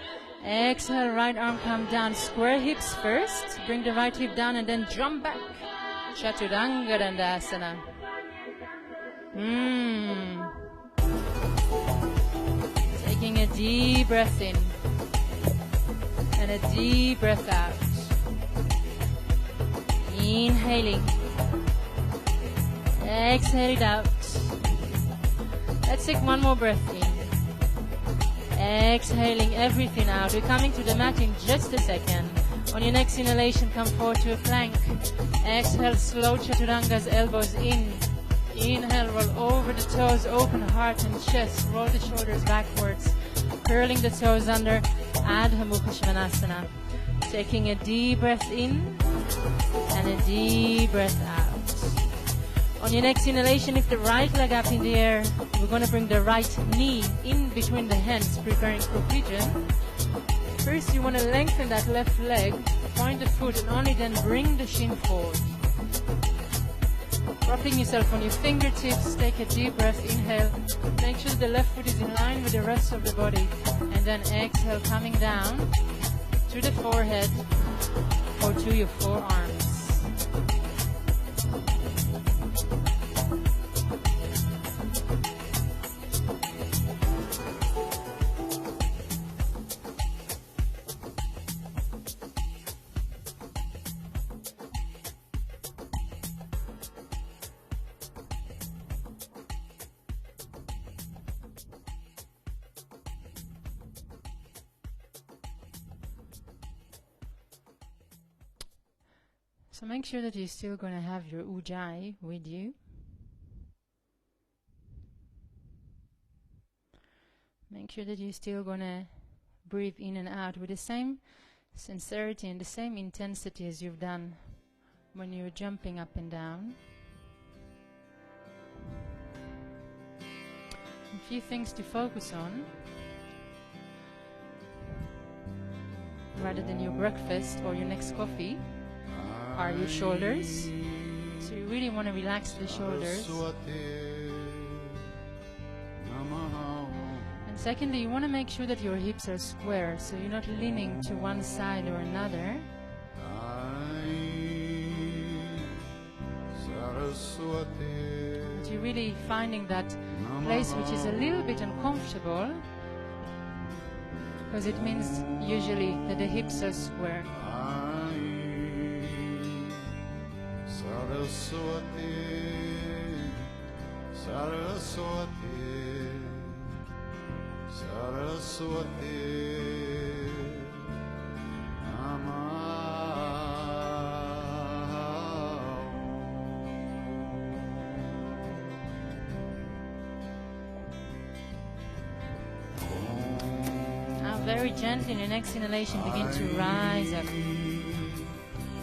Exhale, right arm come down. Square hips first. Bring the right hip down and then jump back. Chaturanga Dandasana. Taking a deep breath in and a deep breath out. Inhaling. Exhale it out. Let's take one more breath in. Exhaling everything out. We're coming to the mat in just a second. On your next inhalation, come forward to a plank. Exhale, slow chaturangas, elbows in. Inhale, roll over the toes, open heart and chest. Roll the shoulders backwards. Curling the toes under, Adho Mukha Svanasana. Taking a deep breath in and a deep breath out. On your next inhalation, lift the right leg up in the air. We're going to bring the right knee in between the hands, preparing for pigeon. First, you want to lengthen that left leg, point the foot, and only then bring the shin forward. Dropping yourself on your fingertips, take a deep breath, inhale. Make sure the left foot is in line with the rest of the body. And then exhale, coming down to the forehead or to your forearms. So make sure that you're still going to have your ujjayi with you. Make sure that you're still going to breathe in and out with the same sincerity and the same intensity as you've done when you're jumping up and down. A few things to focus on rather than your breakfast or your next coffee are your shoulders. So you really want to relax the shoulders. And secondly, you want to make sure that your hips are square, so you're not leaning to one side or another. But you're really finding that place which is a little bit uncomfortable, because it means usually that the hips are square. Saraswati, Saraswati, Saraswati, Now very gently in your next inhalation begin to rise up.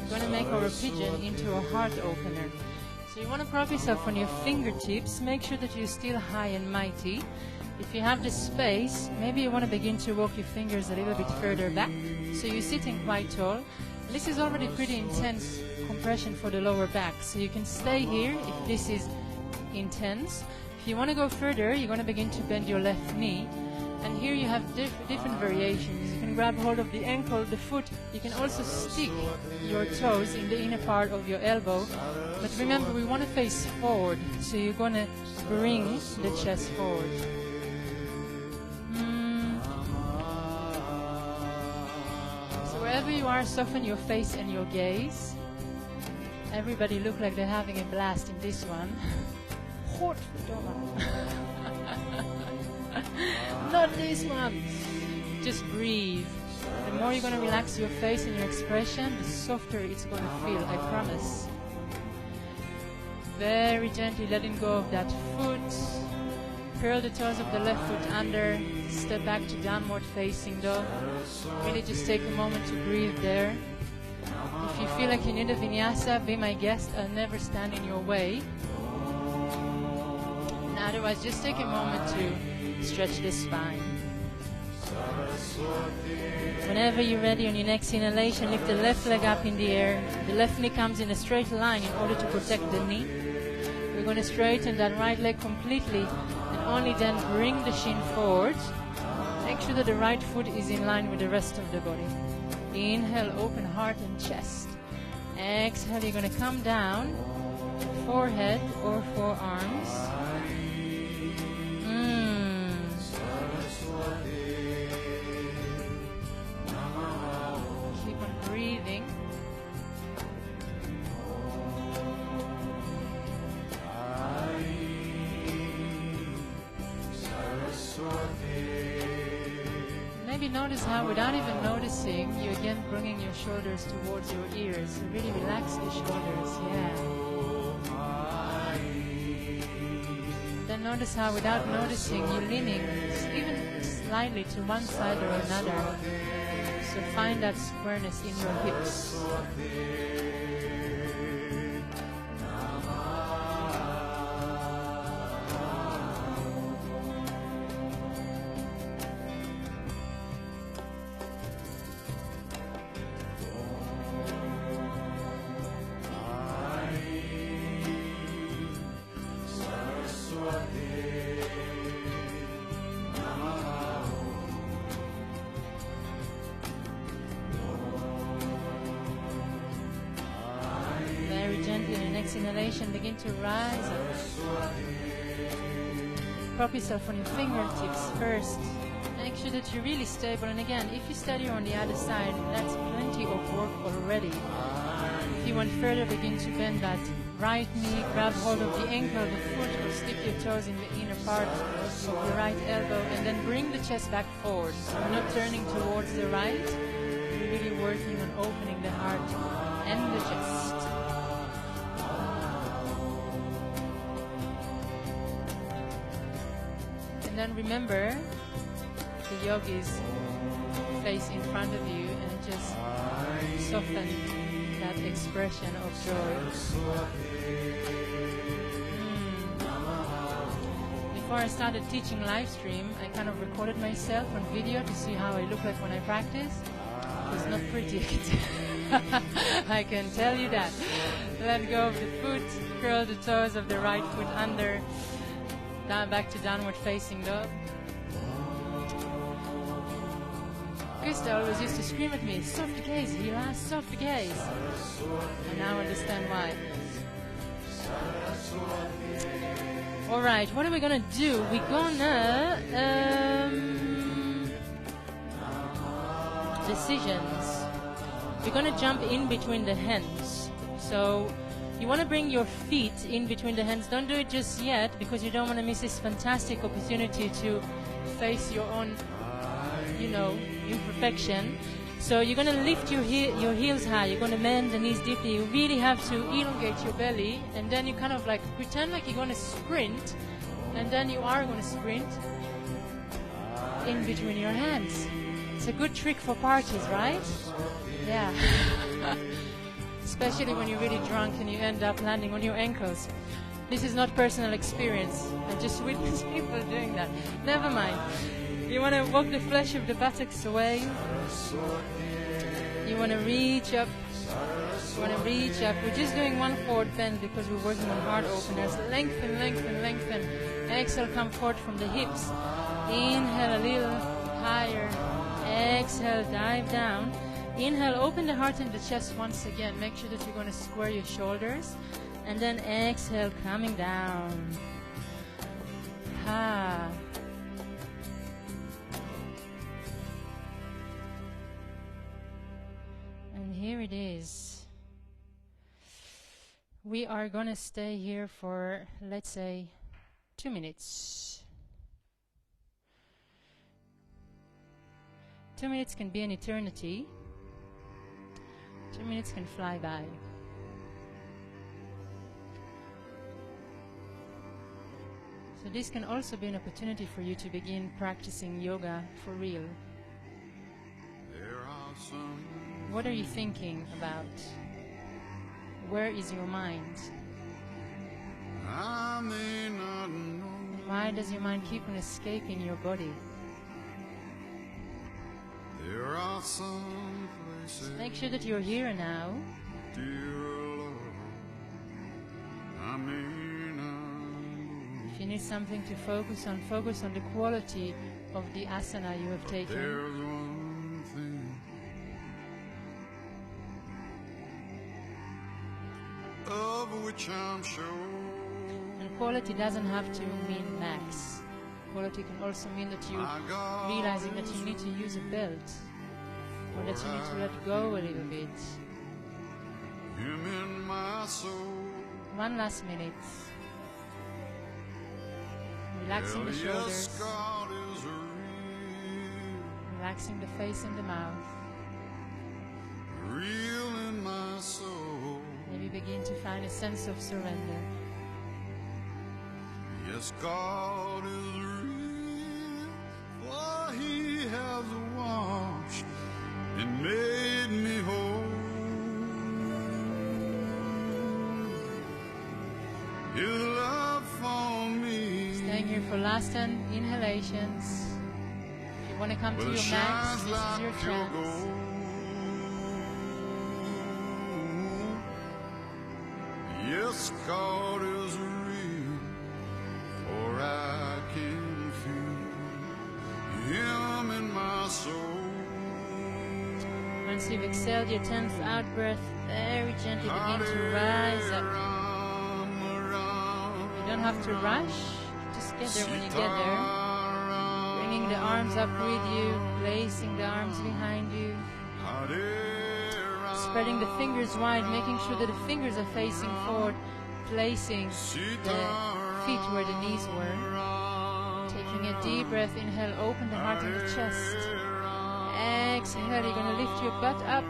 We're going to make our pigeon into a heart opener. So you want to prop yourself on your fingertips. Make sure that you're still high and mighty. If you have the space, maybe you want to begin to walk your fingers a little bit further back. So you're sitting quite tall. This is already pretty intense compression for the lower back. So you can stay here if this is intense. If you want to go further, you're going to begin to bend your left knee. And here you have different variations. You can grab hold of the ankle, the foot. You can also stick your toes in the inner part of your elbow. But remember, we want to face forward. So you're going to bring the chest forward. So wherever you are, soften your face and your gaze. Everybody look like they're having a blast in this one. Not this one. Just breathe. The more you're going to relax your face and your expression, the softer it's going to feel, I promise. Very gently letting go of that foot. Curl the toes of the left foot under. Step back to downward facing dog. Really just take a moment to breathe there. If you feel like you need a vinyasa, be my guest. I'll never stand in your way. And otherwise, just take a moment to stretch the spine. Whenever you're ready on your next inhalation, lift the left leg up in the air. The left knee comes in a straight line in order to protect the knee. We're going to straighten that right leg completely and only then bring the shin forward. Make sure that the right foot is in line with the rest of the body. Inhale, open heart and chest. Exhale, you're going to come down, forehead or forearms. Keep on breathing. Maybe notice how, without even noticing, you're again bringing your shoulders towards your ears. Really relax the shoulders, yeah. Then notice how, without noticing, you're leaning even slightly to one side or another. So find that squareness in your hips. Exhalation, begin to rise up. Prop yourself on your fingertips first. Make sure that you're really stable. And again, if you study on the other side, that's plenty of work already. If you want further, begin to bend that right knee, grab hold of the ankle, the foot, or stick your toes in the inner part of your right elbow, and then bring the chest back forward. So we're not turning towards the right, we're really working on opening the heart and the chest. Then remember the yogis face in front of you and just soften that expression of joy. Before I started teaching live stream, I kind of recorded myself on video to see how I look like when I practice. It was not pretty. I can tell you that. Let go of the foot, curl the toes of the right foot under. Down, back to downward facing dog. Krista always used to scream at me, soft gaze, Hila, soft gaze. And now I understand why. Alright, what are we gonna do? We're gonna decisions. We're gonna jump in between the hands. So you want to bring your feet in between the hands. Don't do it just yet because you don't want to miss this fantastic opportunity to face your own, imperfection. So you're going to lift your heels high. You're going to bend the knees deeply. You really have to elongate your belly. And then you kind of like pretend like you're going to sprint. And then you are going to sprint in between your hands. It's a good trick for parties, right? Yeah. Especially when you're really drunk and you end up landing on your ankles. This is not personal experience. I just witnessed people doing that. Never mind. You want to walk the flesh of the buttocks away. You want to reach up. You want to reach up. We're just doing one forward bend because we're working on heart openers. Lengthen, lengthen, lengthen. Exhale, come forward from the hips. Inhale a little higher. Exhale, dive down. Inhale, open the heart and the chest once again. Make sure that you're going to square your shoulders. And then exhale, coming down. Ha. And here it is. We are going to stay here for, let's say, 2 minutes. 2 minutes can be an eternity. 2 minutes can fly by. So this can also be an opportunity for you to begin practicing yoga for real. What are you thinking about? Where is your mind? And why does your mind keep on escaping your body? There are some places. Make sure that you're here now. If you need something to focus on the quality of the asana you have taken. There's one thing of which I'm sure. And quality doesn't have to mean max. Quality can also mean that you're realizing that you need to use a belt, or that you need to let go a little bit. Him in my soul. One last minute. Relaxing the shoulders. God is real. Relaxing the face and the mouth. Real in my soul. Maybe begin to find a sense of surrender. Yes, God is real, for He last 10 inhalations. If you want to come to Well, it your max, shines this is your like pure chance. gold. Yes, God is real, for I can feel Him in my soul. Once you've exhaled your 10th out breath, very gently begin to rise up. You don't have to rush, just get there when you get there. Bringing the arms up with you, placing the arms behind you. Spreading the fingers wide, making sure that the fingers are facing forward, placing the feet where the knees were. Taking a deep breath, inhale, open the heart and the chest. Exhale, you're going to lift your butt up.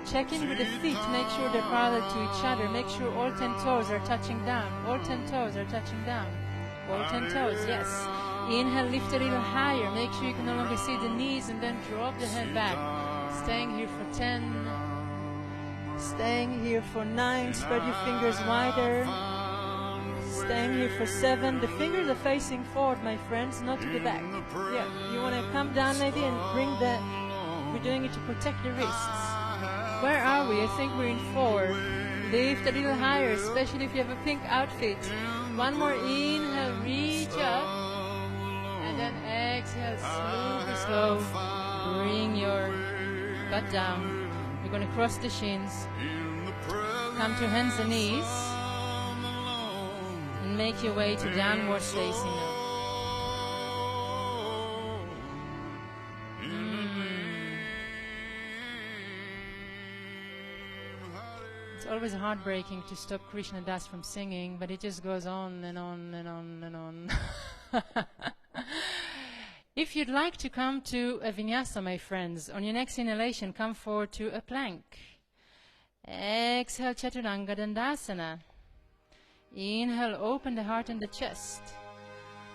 Check in with the feet, make sure they're parallel to each other. Make sure all 10 toes are touching down. All 10 toes are touching down. All 10 toes, yes. Inhale, lift a little higher. Make sure you can no longer see the knees and then drop the head back. Staying here for 10. Staying here for 9. Spread your fingers wider. Staying here for 7. The fingers are facing forward, my friends, not to the back. Yeah, you want to come down maybe and bring the... We're doing it to protect the wrists. Where are we? I think we're in 4. Lift a little higher, especially if you have a pink outfit. One more inhale, reach up. And then exhale, super slow. Bring your butt down. You're going to cross the shins. Come to hands and knees. And make your way to downward facing dog. It's always heartbreaking to stop Krishna Das from singing, but it just goes on and on and on and on. If you'd like to come to a vinyasa, my friends, on your next inhalation, come forward to a plank. Exhale, Chaturanga Dandasana. Inhale, open the heart and the chest.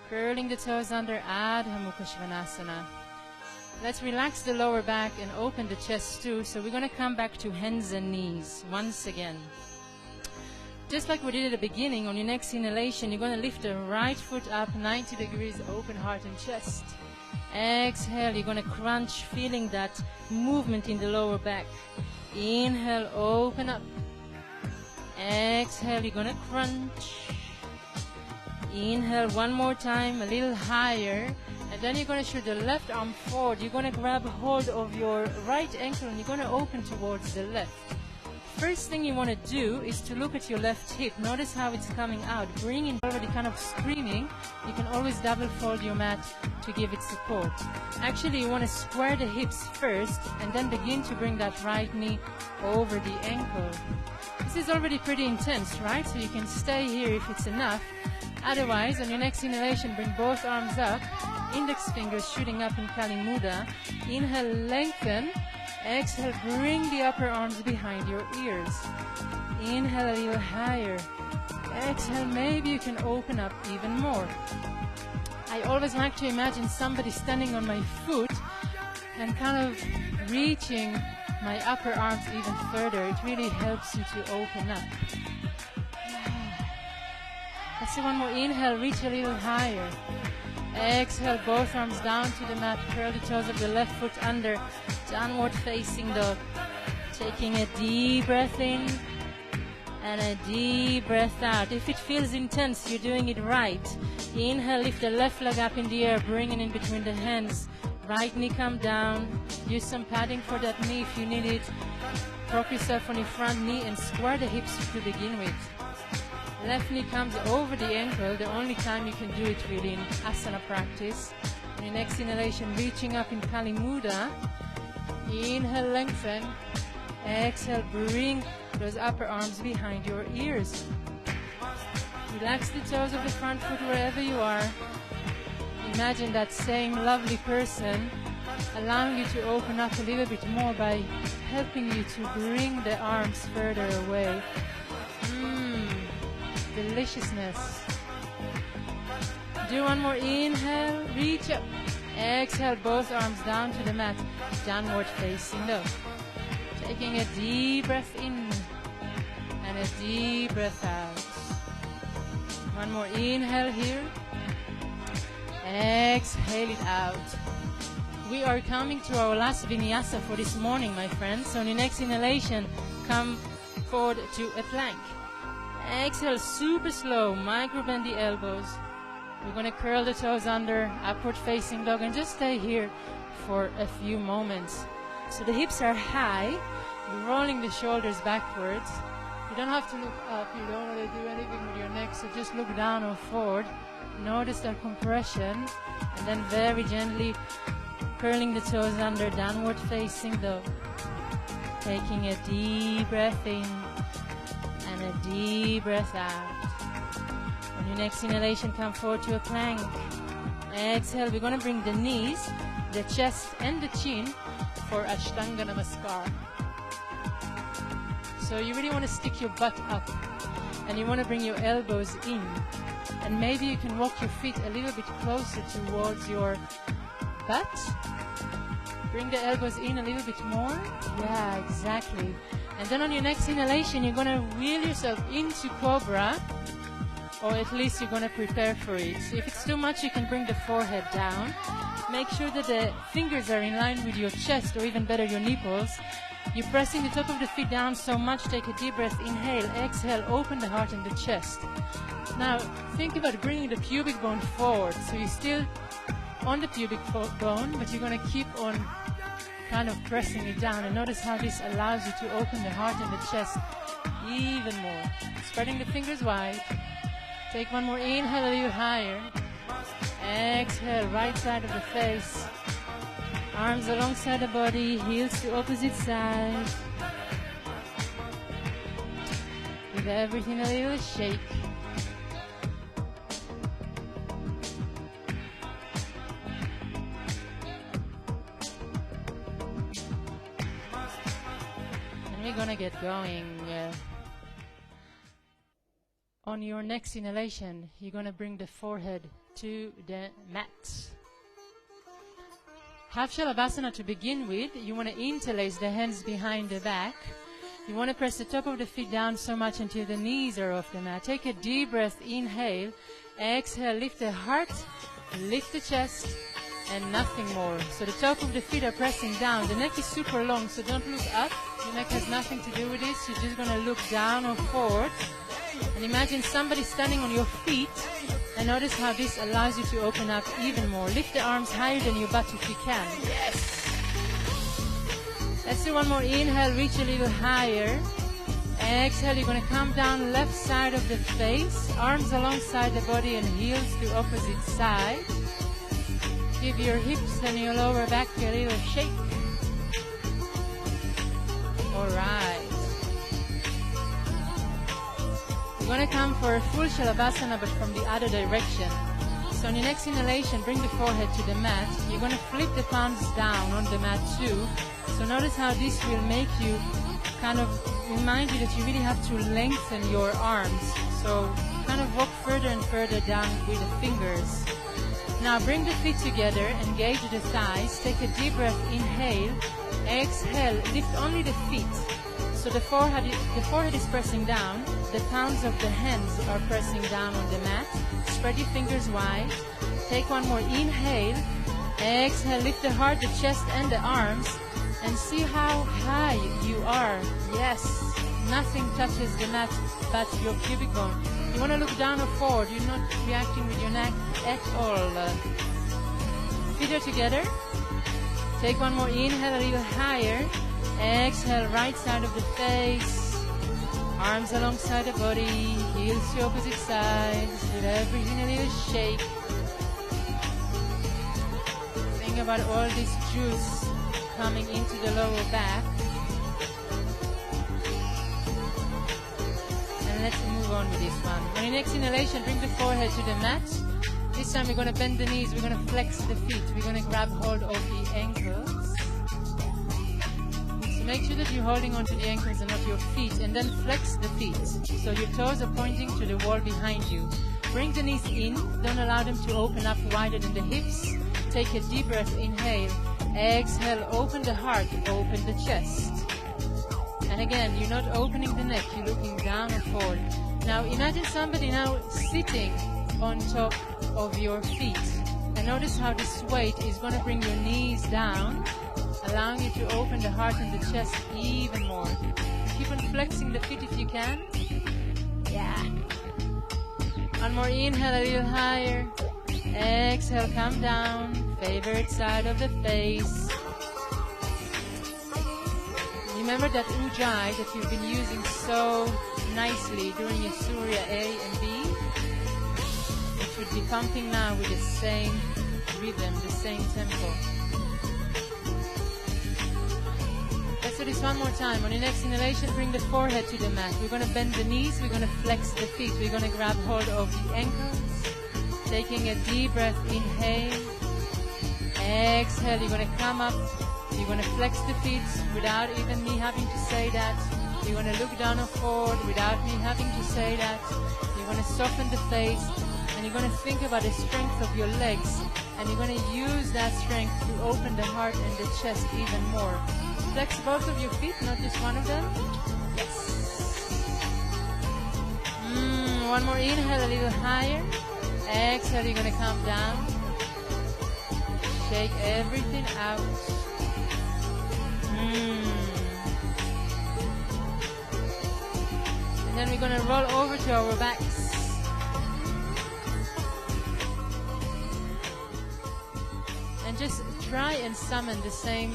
Curling the toes under, Adho Mukha Svanasana. Let's relax the lower back and open the chest too. So we're going to come back to hands and knees once again. Just like we did at the beginning, on your next inhalation, you're going to lift the right foot up 90 degrees, open heart and chest. Exhale, you're going to crunch, feeling that movement in the lower back. Inhale, open up. Exhale, you're going to crunch. Inhale one more time, a little higher. And then you're going to shoot the left arm forward. You're going to grab hold of your right ankle and you're going to open towards the left. First thing you want to do is to look at your left hip. Notice how it's coming out. Bring in already kind of screaming. You can always double fold your mat to give it support. Actually, you want to square the hips first and then begin to bring that right knee over the ankle. This is already pretty intense, right? So you can stay here if it's enough. Otherwise, on your next inhalation, bring both arms up. Index fingers shooting up in Kali Mudra. Inhale, lengthen. Exhale, bring the upper arms behind your ears. Inhale a little higher. Exhale, maybe you can open up even more. I always like to imagine somebody standing on my foot and kind of reaching my upper arms even further. It really helps you to open up. Let's do one more inhale, reach a little higher. Exhale, both arms down to the mat, curl the toes of the left foot under, downward facing dog. Taking a deep breath in and a deep breath out. If it feels intense, you're doing it right. Inhale, lift the left leg up in the air, bring it in between the hands. Right knee come down. Use some padding for that knee if you need it. Prop yourself on your front knee and square the hips to begin with. Left knee comes over the ankle, the only time you can do it really in asana practice. On your next inhalation, reaching up in Kali Mudra. Inhale, lengthen. Exhale, bring those upper arms behind your ears. Relax the toes of the front foot wherever you are. Imagine that same lovely person allowing you to open up a little bit more by helping you to bring the arms further away. Deliciousness. Do one more inhale, reach up. Exhale, both arms down to the mat, downward facing dog. Taking a deep breath in and a deep breath out. One more inhale here. Exhale it out. We are coming to our last vinyasa for this morning, my friends. So on your next inhalation, come forward to a plank. Exhale, super slow, micro bend the elbows. We're going to curl the toes under, upward facing dog, and just stay here for a few moments. So the hips are high, you're rolling the shoulders backwards. You don't have to look up, you don't want to do anything with your neck, so just look down or forward. Notice that compression, and then very gently curling the toes under, downward facing dog. Taking a deep breath in and a deep breath out. On your next inhalation, come forward to a plank. Exhale, we're going to bring the knees, the chest and the chin for Ashtanga Namaskar. So you really want to stick your butt up and you want to bring your elbows in. And maybe you can walk your feet a little bit closer towards your butt. Bring the elbows in a little bit more. Yeah, exactly. And then on your next inhalation, you're going to wheel yourself into Cobra, or at least you're going to prepare for it. So if it's too much, you can bring the forehead down. Make sure that the fingers are in line with your chest, or even better, your nipples. You're pressing the top of the feet down so much. Take a deep breath. Inhale, exhale, open the heart and the chest. Now, think about bringing the pubic bone forward. So you're still on the pubic bone, but you're going to keep on kind of pressing it down. And notice how this allows you to open the heart and the chest even more. Spreading the fingers wide. Take one more inhale a little higher. Exhale, right side of the face. Arms alongside the body, heels to opposite side. Give everything a little shake. And we're gonna get going. On your next inhalation, you're gonna bring the forehead to the mat. Half Shalabhasana to begin with. You want to interlace the hands behind the back. You want to press the top of the feet down so much until the knees are off the mat. Take a deep breath, inhale. Exhale, lift the heart, lift the chest, and nothing more. So the top of the feet are pressing down. The neck is super long, so don't look up. Your neck has nothing to do with this. You're just going to look down or forward. And imagine somebody standing on your feet. And notice how this allows you to open up even more. Lift the arms higher than your butt if you can. Yes! Let's do one more inhale, reach a little higher. Exhale, you're going to come down left side of the face. Arms alongside the body and heels to opposite side. Give your hips and your lower back a little shake. Alright. We're going to come for a full Shalabhasana, but from the other direction. So on your next inhalation, bring the forehead to the mat. You're going to flip the palms down on the mat too. So notice how this will make you kind of remind you that you really have to lengthen your arms. So kind of walk further and further down with the fingers. Now bring the feet together, engage the thighs. Take a deep breath, inhale. Exhale, lift only the feet. So the forehead is pressing down. The palms of the hands are pressing down on the mat. Spread your fingers wide. Take one more inhale. Exhale, lift the heart, the chest, and the arms. And see how high you are. Yes, nothing touches the mat but your pubic bone. You want to look down or forward. You're not reacting with your neck at all. Feet are together. Take one more inhale, a little higher. Exhale, right side of the face. Arms alongside the body. Heels to opposite sides. With everything a little shake. Think about all this juice coming into the lower back. And let's move on with this one. On your next inhalation, bring the forehead to the mat. This time we're going to bend the knees, we're going to flex the feet, we're going to grab hold of the ankles. So make sure that you're holding onto the ankles and not your feet, and then flex the feet. So your toes are pointing to the wall behind you. Bring the knees in, don't allow them to open up wider than the hips. Take a deep breath, inhale. Exhale, open the heart, open the chest. And again, you're not opening the neck, you're looking down and forward. Now imagine somebody now sitting on top of your feet. And notice how this weight is going to bring your knees down, allowing you to open the heart and the chest even more. Keep on flexing the feet if you can. Yeah. One more inhale, a little higher. Exhale, come down. Favorite side of the face. Remember that ujjayi that you've been using so nicely during your Surya A and B? It should be pumping now with the same rhythm, the same tempo. Let's do this one more time. On your next inhalation, bring the forehead to the mat. We're going to bend the knees, we're going to flex the feet. We're going to grab hold of the ankles. Taking a deep breath, inhale. Exhale, you're going to come up. You're going to flex the feet without even me having to say that. You're going to look down or forward without me having to say that. You're going to soften the face. And you're going to think about the strength of your legs. And you're going to use that strength to open the heart and the chest even more. Flex both of your feet, not just one of them. Yes. One more inhale, a little higher. Exhale, you're going to come down. Shake everything out. And then we're going to roll over to our backs. And just try and summon the same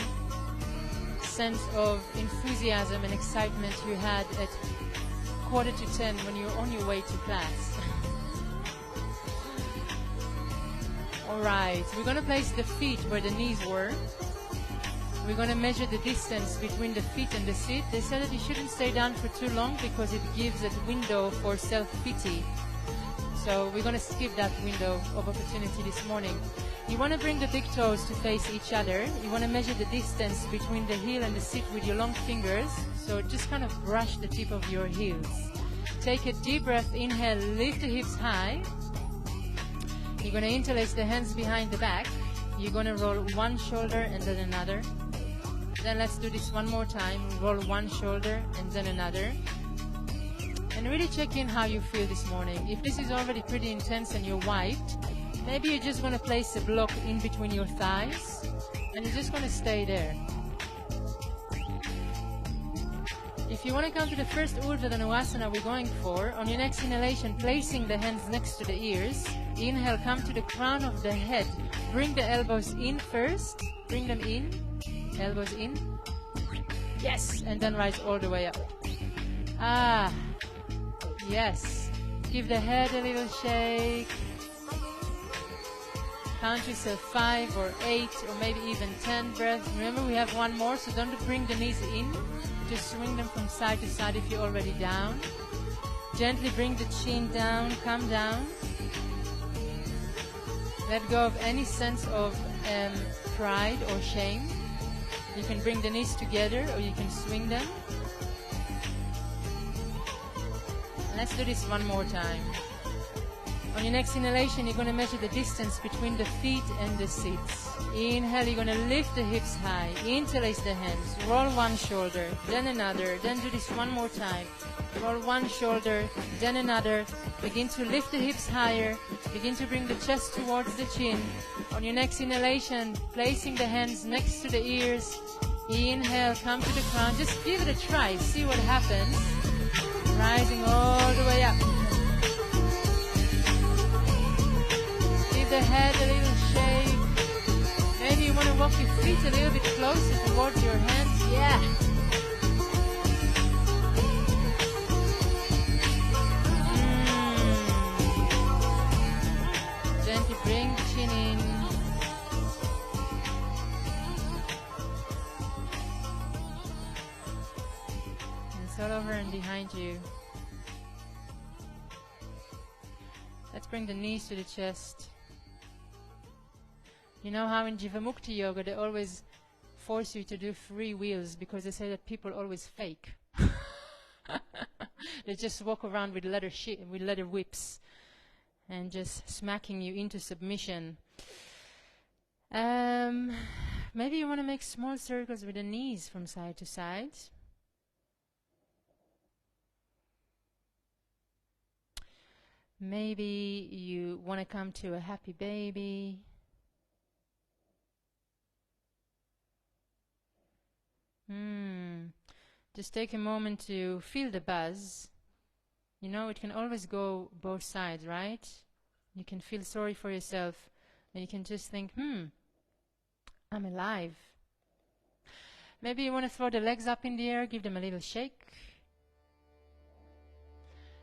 sense of enthusiasm and excitement you had at 9:45 when you're on your way to class. Alright, we're going to place the feet where the knees were. We're going to measure the distance between the feet and the seat. They said that you shouldn't stay down for too long because it gives a window for self-pity. So we're going to skip that window of opportunity this morning. You want to bring the big toes to face each other. You want to measure the distance between the heel and the seat with your long fingers. So just kind of brush the tip of your heels. Take a deep breath, inhale, lift the hips high. You're going to interlace the hands behind the back. You're going to roll one shoulder and then another. Then let's do this one more time. Roll one shoulder and then another. And really check in how you feel this morning. If this is already pretty intense and you're wiped, maybe you're just going to place a block in between your thighs and you're just going to stay there. If you want to come to the first Urdhva Dhanurasana we're going for, on your next inhalation, placing the hands next to the ears. Inhale, come to the crown of the head. Bring the elbows in first. Bring them in. Elbows in. Yes. And then rise all the way up. Ah. Yes. Give the head a little shake. Count yourself 5 or 8 or maybe even 10 breaths. Remember, we have one more, so don't bring the knees in. Just swing them from side to side if you're already down. Gently bring the chin down, come down. Let go of any sense of pride or shame. You can bring the knees together or you can swing them. Let's do this one more time. On your next inhalation, you're going to measure the distance between the feet and the seats. Inhale, you're going to lift the hips high. Interlace the hands. Roll one shoulder, then another. Then do this one more time. Roll one shoulder, then another. Begin to lift the hips higher. Begin to bring the chest towards the chin. On your next inhalation, placing the hands next to the ears. Inhale, come to the crown. Just give it a try. See what happens. Rising all the way up. Give the head a little shake. Maybe you want to walk your feet a little bit closer towards your hands. Yeah. Gently bring the chin in. And it's all over and behind you. Let's bring the knees to the chest. You know how in Jivamukti Yoga they always force you to do 3 wheels because they say that people always fake. They just walk around with leather whips and just smacking you into submission. Maybe you want to make small circles with the knees from side to side. Maybe you want to come to a happy baby. Just take a moment to feel the buzz. You know, it can always go both sides, right? You can feel sorry for yourself, and you can just think, I'm alive. Maybe you want to throw the legs up in the air, give them a little shake.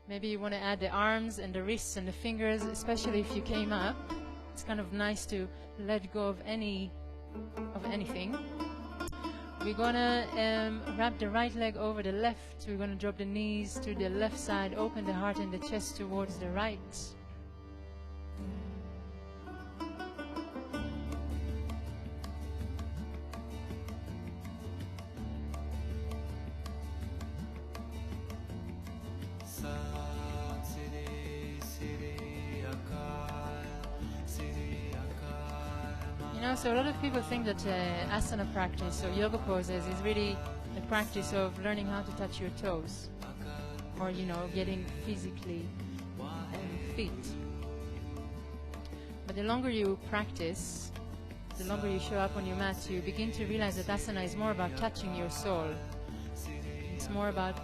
Maybe you want to add the arms and the wrists and the fingers, especially if you came up. It's kind of nice to let go of anything. We're gonna wrap the right leg over the left. We're gonna drop the knees to the left side, open the heart and the chest towards the right. So a lot of people think that asana practice or yoga poses is really a practice of learning how to touch your toes, or getting physically fit. But the longer you practice, the longer you show up on your mat, you begin to realize that asana is more about touching your soul. It's more about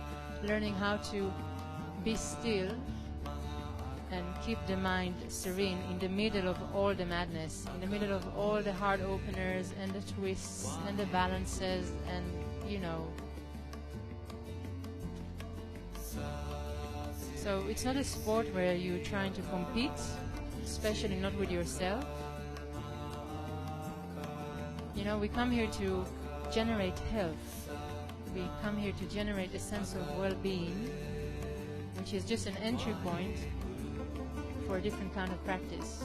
learning how to be still and keep the mind serene in the middle of all the madness, in the middle of all the heart openers and the twists and the balances and, So it's not a sport where you're trying to compete, especially not with yourself. We come here to generate health. We come here to generate a sense of well-being, which is just an entry point for a different kind of practice.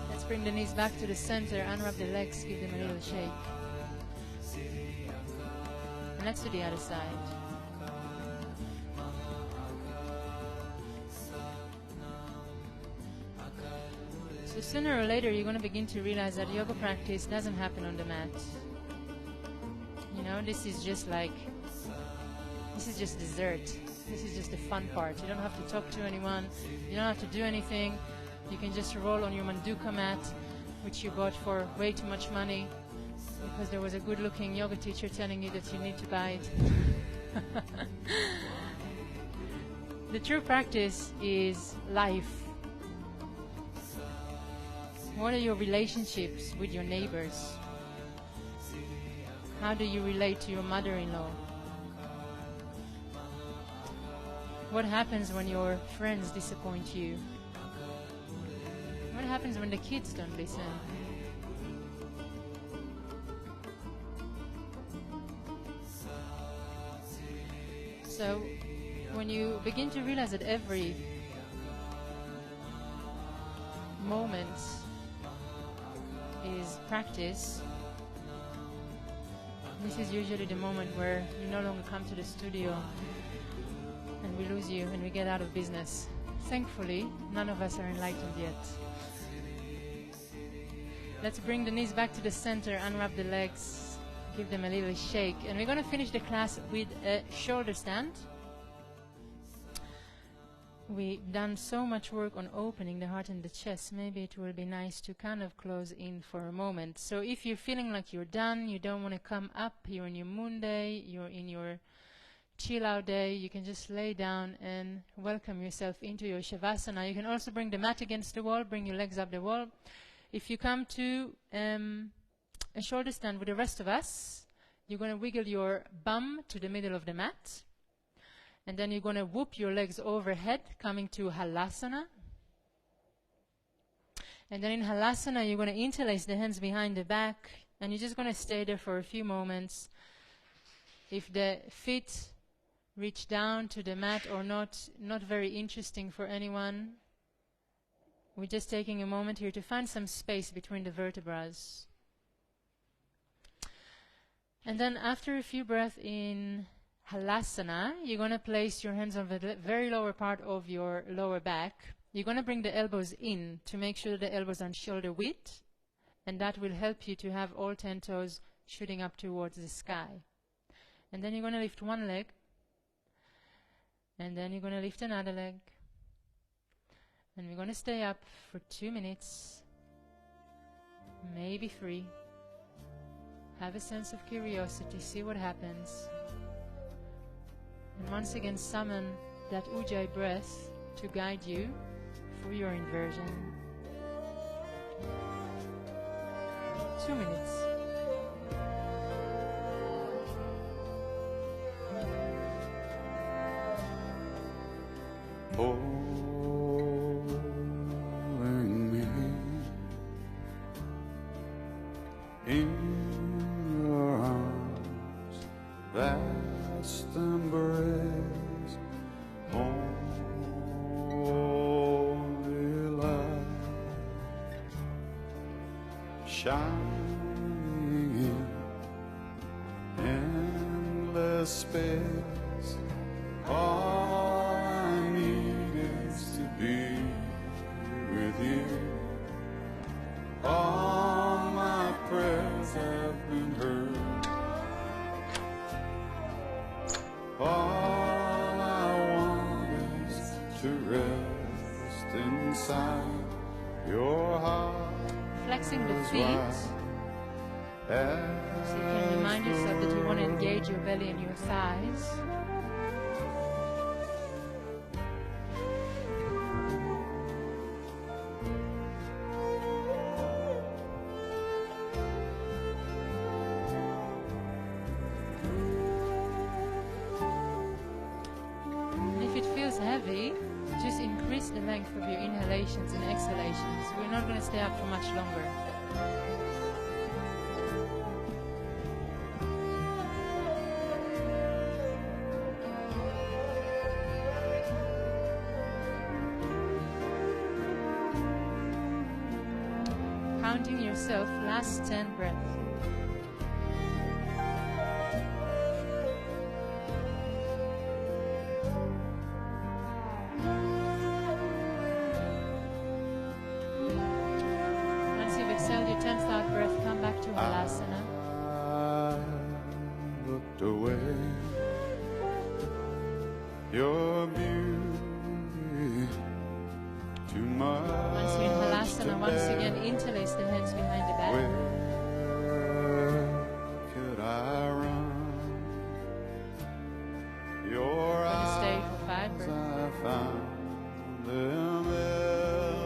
Let's bring the knees back to the center, unwrap the legs, give them a little shake. And let's do the other side. So sooner or later you're going to begin to realize that yoga practice doesn't happen on the mat. This is just dessert. This is just the fun part. You don't have to talk to anyone. You don't have to do anything. You can just roll on your manduka mat, which you bought for way too much money because there was a good-looking yoga teacher telling you that you need to buy it. The true practice is life. What are your relationships with your neighbors? How do you relate to your mother-in-law? What happens when your friends disappoint you? What happens when the kids don't listen? So, when you begin to realize that every moment is practice, this is usually the moment where you no longer come to the studio and we lose you and we get out of business. Thankfully, none of us are enlightened yet. Let's bring the knees back to the center, unwrap the legs, give them a little shake. And we're going to finish the class with a shoulder stand. We've done so much work on opening the heart and the chest. Maybe it will be nice to kind of close in for a moment. So if you're feeling like you're done, you don't want to come up, you're in your moon day, you're in your chill out day, you can just lay down and welcome yourself into your shavasana. You can also bring the mat against the wall, bring your legs up the wall. If you come to a shoulder stand with the rest of us, you're going to wiggle your bum to the middle of the mat. And then you're going to whoop your legs overhead, coming to halasana. And then in halasana, you're going to interlace the hands behind the back. And you're just going to stay there for a few moments. If the feet reach down to the mat or not very interesting for anyone. We're just taking a moment here to find some space between the vertebrae. And then after a few breaths in halasana, you're going to place your hands on the very lower part of your lower back. You're going to bring the elbows in to make sure the elbows are shoulder width, and that will help you to have all 10 toes shooting up towards the sky. And then you're going to lift one leg, and then you're going to lift another leg, and we're going to stay up for 2 minutes, maybe 3. Have a sense of curiosity, see what happens. And once again summon that Ujjayi breath to guide you through your inversion. 2 minutes. Holding me in your arms, vast embrace, only love, shining in endless space. All I need is to be with you. All my prayers have been heard. All I want is to rest inside your heart. Flexing the feet, so you can remind yourself that you want to engage your belly and your thighs. Heavy, just increase the length of your inhalations and exhalations. We're not going to stay up for much longer. Counting yourself, last 10 breaths. Away your beauty too much. Once you're in Halasana, once again interlace the hands behind the back. Where could I run? Your eyes, stay for 5 breaths. I found them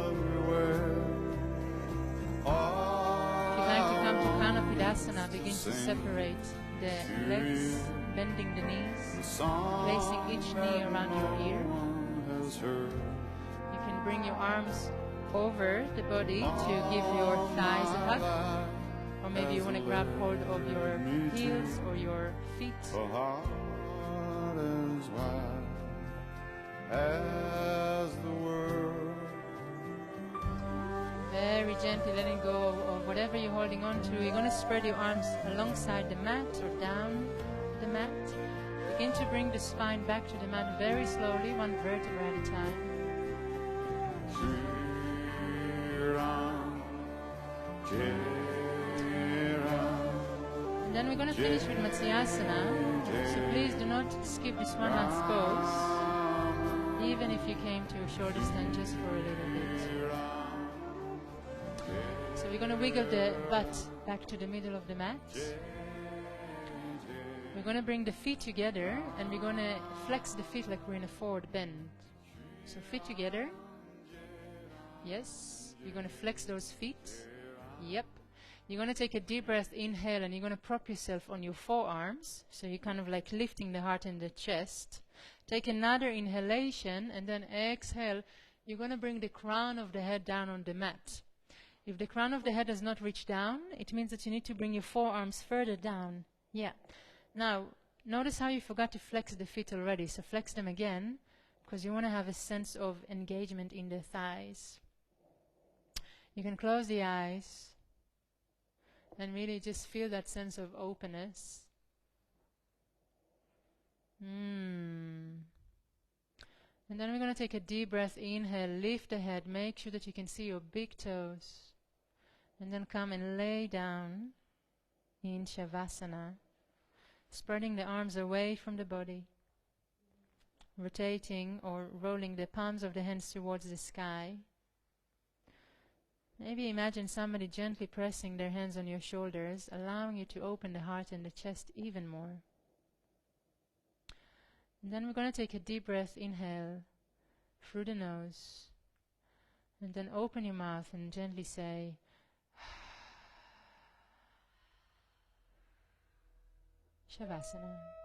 everywhere. If you'd like to come to Kanapidasana, begin to separate the legs, bending the knees, placing each knee around your ear. You can bring your arms over the body to give your thighs a hug, or maybe you want to grab hold of your heels or your feet. Very gently letting go of whatever you're holding on to. You're going to spread your arms alongside the mat or down the mat. Begin to bring the spine back to the mat very slowly, one vertebra at a time. And then we're going to finish with Matsyasana. So please do not skip this 1 month pose, even if you came to a shorter stand just for a little bit. So we're going to wiggle the butt back to the middle of the mat. We're going to bring the feet together and we're going to flex the feet like we're in a forward bend. So feet together. Yes. You're going to flex those feet. Yep. You're going to take a deep breath, inhale, and you're going to prop yourself on your forearms. So you're kind of like lifting the heart and the chest. Take another inhalation and then exhale. You're going to bring the crown of the head down on the mat. If the crown of the head does not reach down, it means that you need to bring your forearms further down. Yeah. Now, notice how you forgot to flex the feet already. So flex them again, because you want to have a sense of engagement in the thighs. You can close the eyes and really just feel that sense of openness. And then we're going to take a deep breath, inhale, lift the head, make sure that you can see your big toes. And then come and lay down in Shavasana, spreading the arms away from the body, rotating or rolling the palms of the hands towards the sky. Maybe imagine somebody gently pressing their hands on your shoulders, allowing you to open the heart and the chest even more. And then we're going to take a deep breath, inhale through the nose, and then open your mouth and gently say, Shavasana.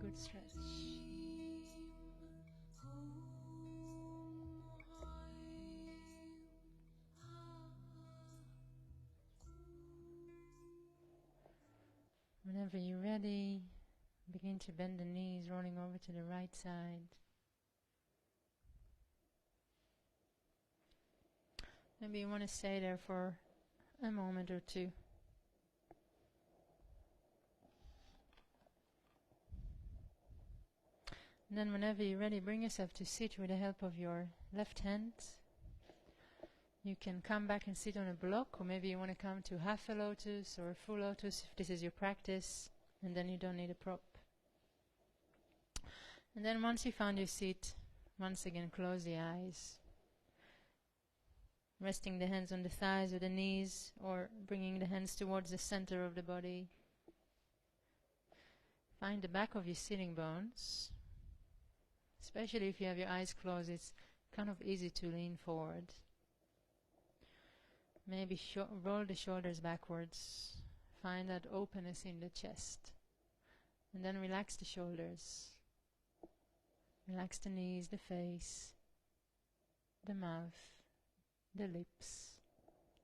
good stretch. Whenever you're ready, begin to bend the knees, rolling over to the right side. Maybe you want to stay there for a moment or two. And then whenever you're ready, bring yourself to sit with the help of your left hand. You can come back and sit on a block, or maybe you want to come to half a lotus or a full lotus if this is your practice, and then you don't need a prop. And then once you found your seat, once again close the eyes. Resting the hands on the thighs or the knees, or bringing the hands towards the center of the body. Find the back of your sitting bones. Especially if you have your eyes closed, it's kind of easy to lean forward. Maybe roll the shoulders backwards. Find that openness in the chest. And then relax the shoulders. Relax the knees, the face, the mouth, the lips,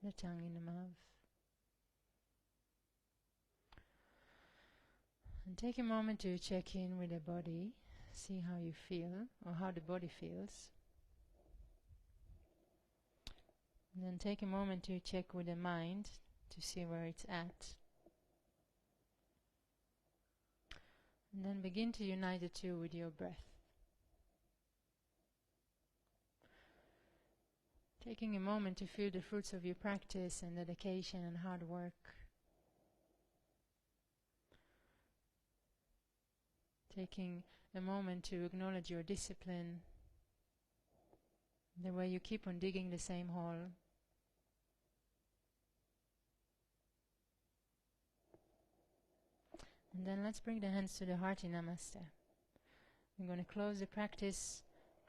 the tongue in the mouth. And take a moment to check in with the body. See how you feel, or how the body feels. And then take a moment to check with the mind to see where it's at. And then begin to unite the two with your breath. Taking a moment to feel the fruits of your practice and dedication and hard work. Taking a moment to acknowledge your discipline, the way you keep on digging the same hole. And then let's bring the hands to the heart in Namaste. I'm going to close the practice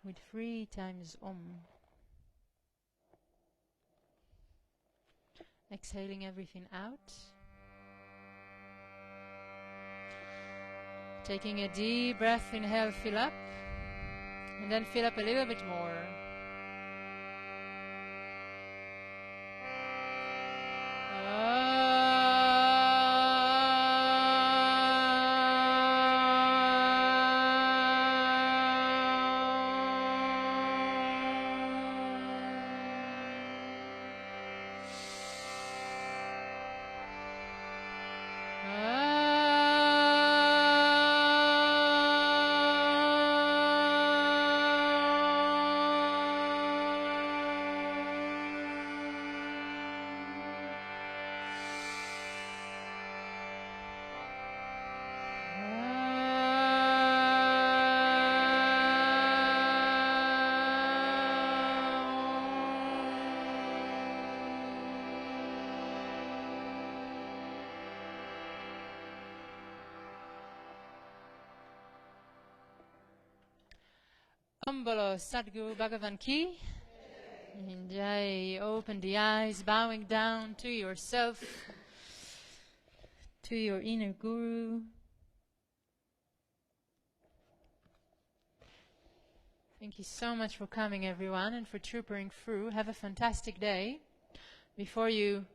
with 3 times Om. Exhaling everything out. Taking a deep breath, inhale, fill up. And then fill up a little bit more. Bolo Sadhguru Bhagavan Ki. Jai. Open the eyes, bowing down to yourself, to your inner guru. Thank you so much for coming, everyone, and for troopering through. Have a fantastic day. Before you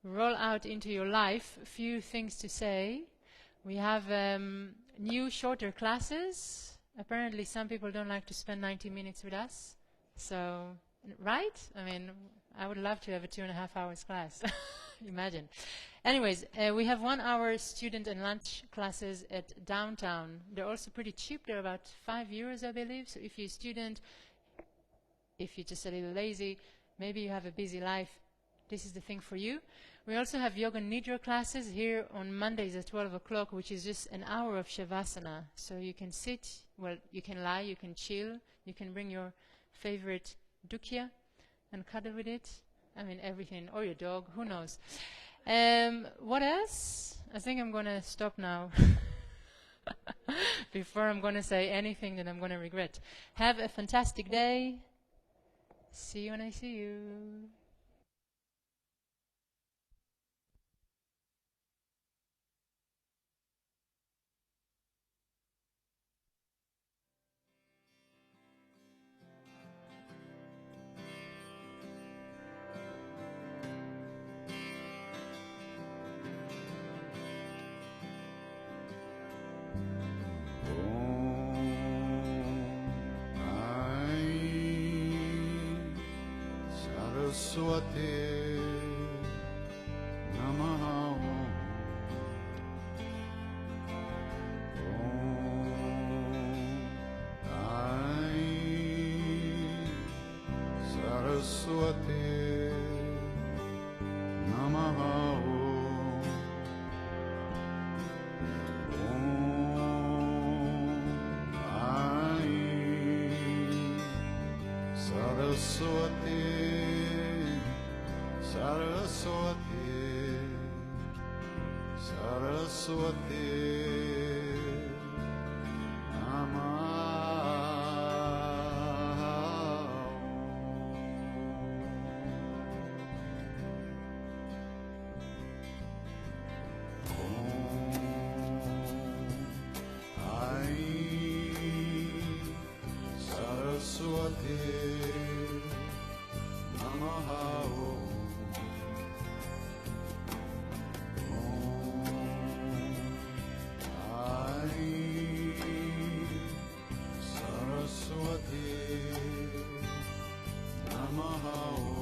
roll out into your life, a few things to say. We have new shorter classes. Apparently some people don't like to spend 90 minutes with us. So, right? I mean, I would love to have a 2.5 hours class. Imagine. Anyways, we have 1 hour student and lunch classes at downtown. They're also pretty cheap. They're about €5, I believe. So if you're a student, if you're just a little lazy, maybe you have a busy life, this is the thing for you. We also have yoga nidra classes here on Mondays at 12 o'clock, which is just an hour of shavasana. So you can sit, well, you can lie, you can chill, you can bring your favorite dukya and cuddle with it. I mean, everything, or your dog, who knows. What else? I think I'm going to stop now before I'm going to say anything that I'm going to regret. Have a fantastic day. See you when I see you. Saraswati Namaha Saraswati Namaha Saraswati Saraswati Saraswati Saraswati Namaha Saraswati Namaha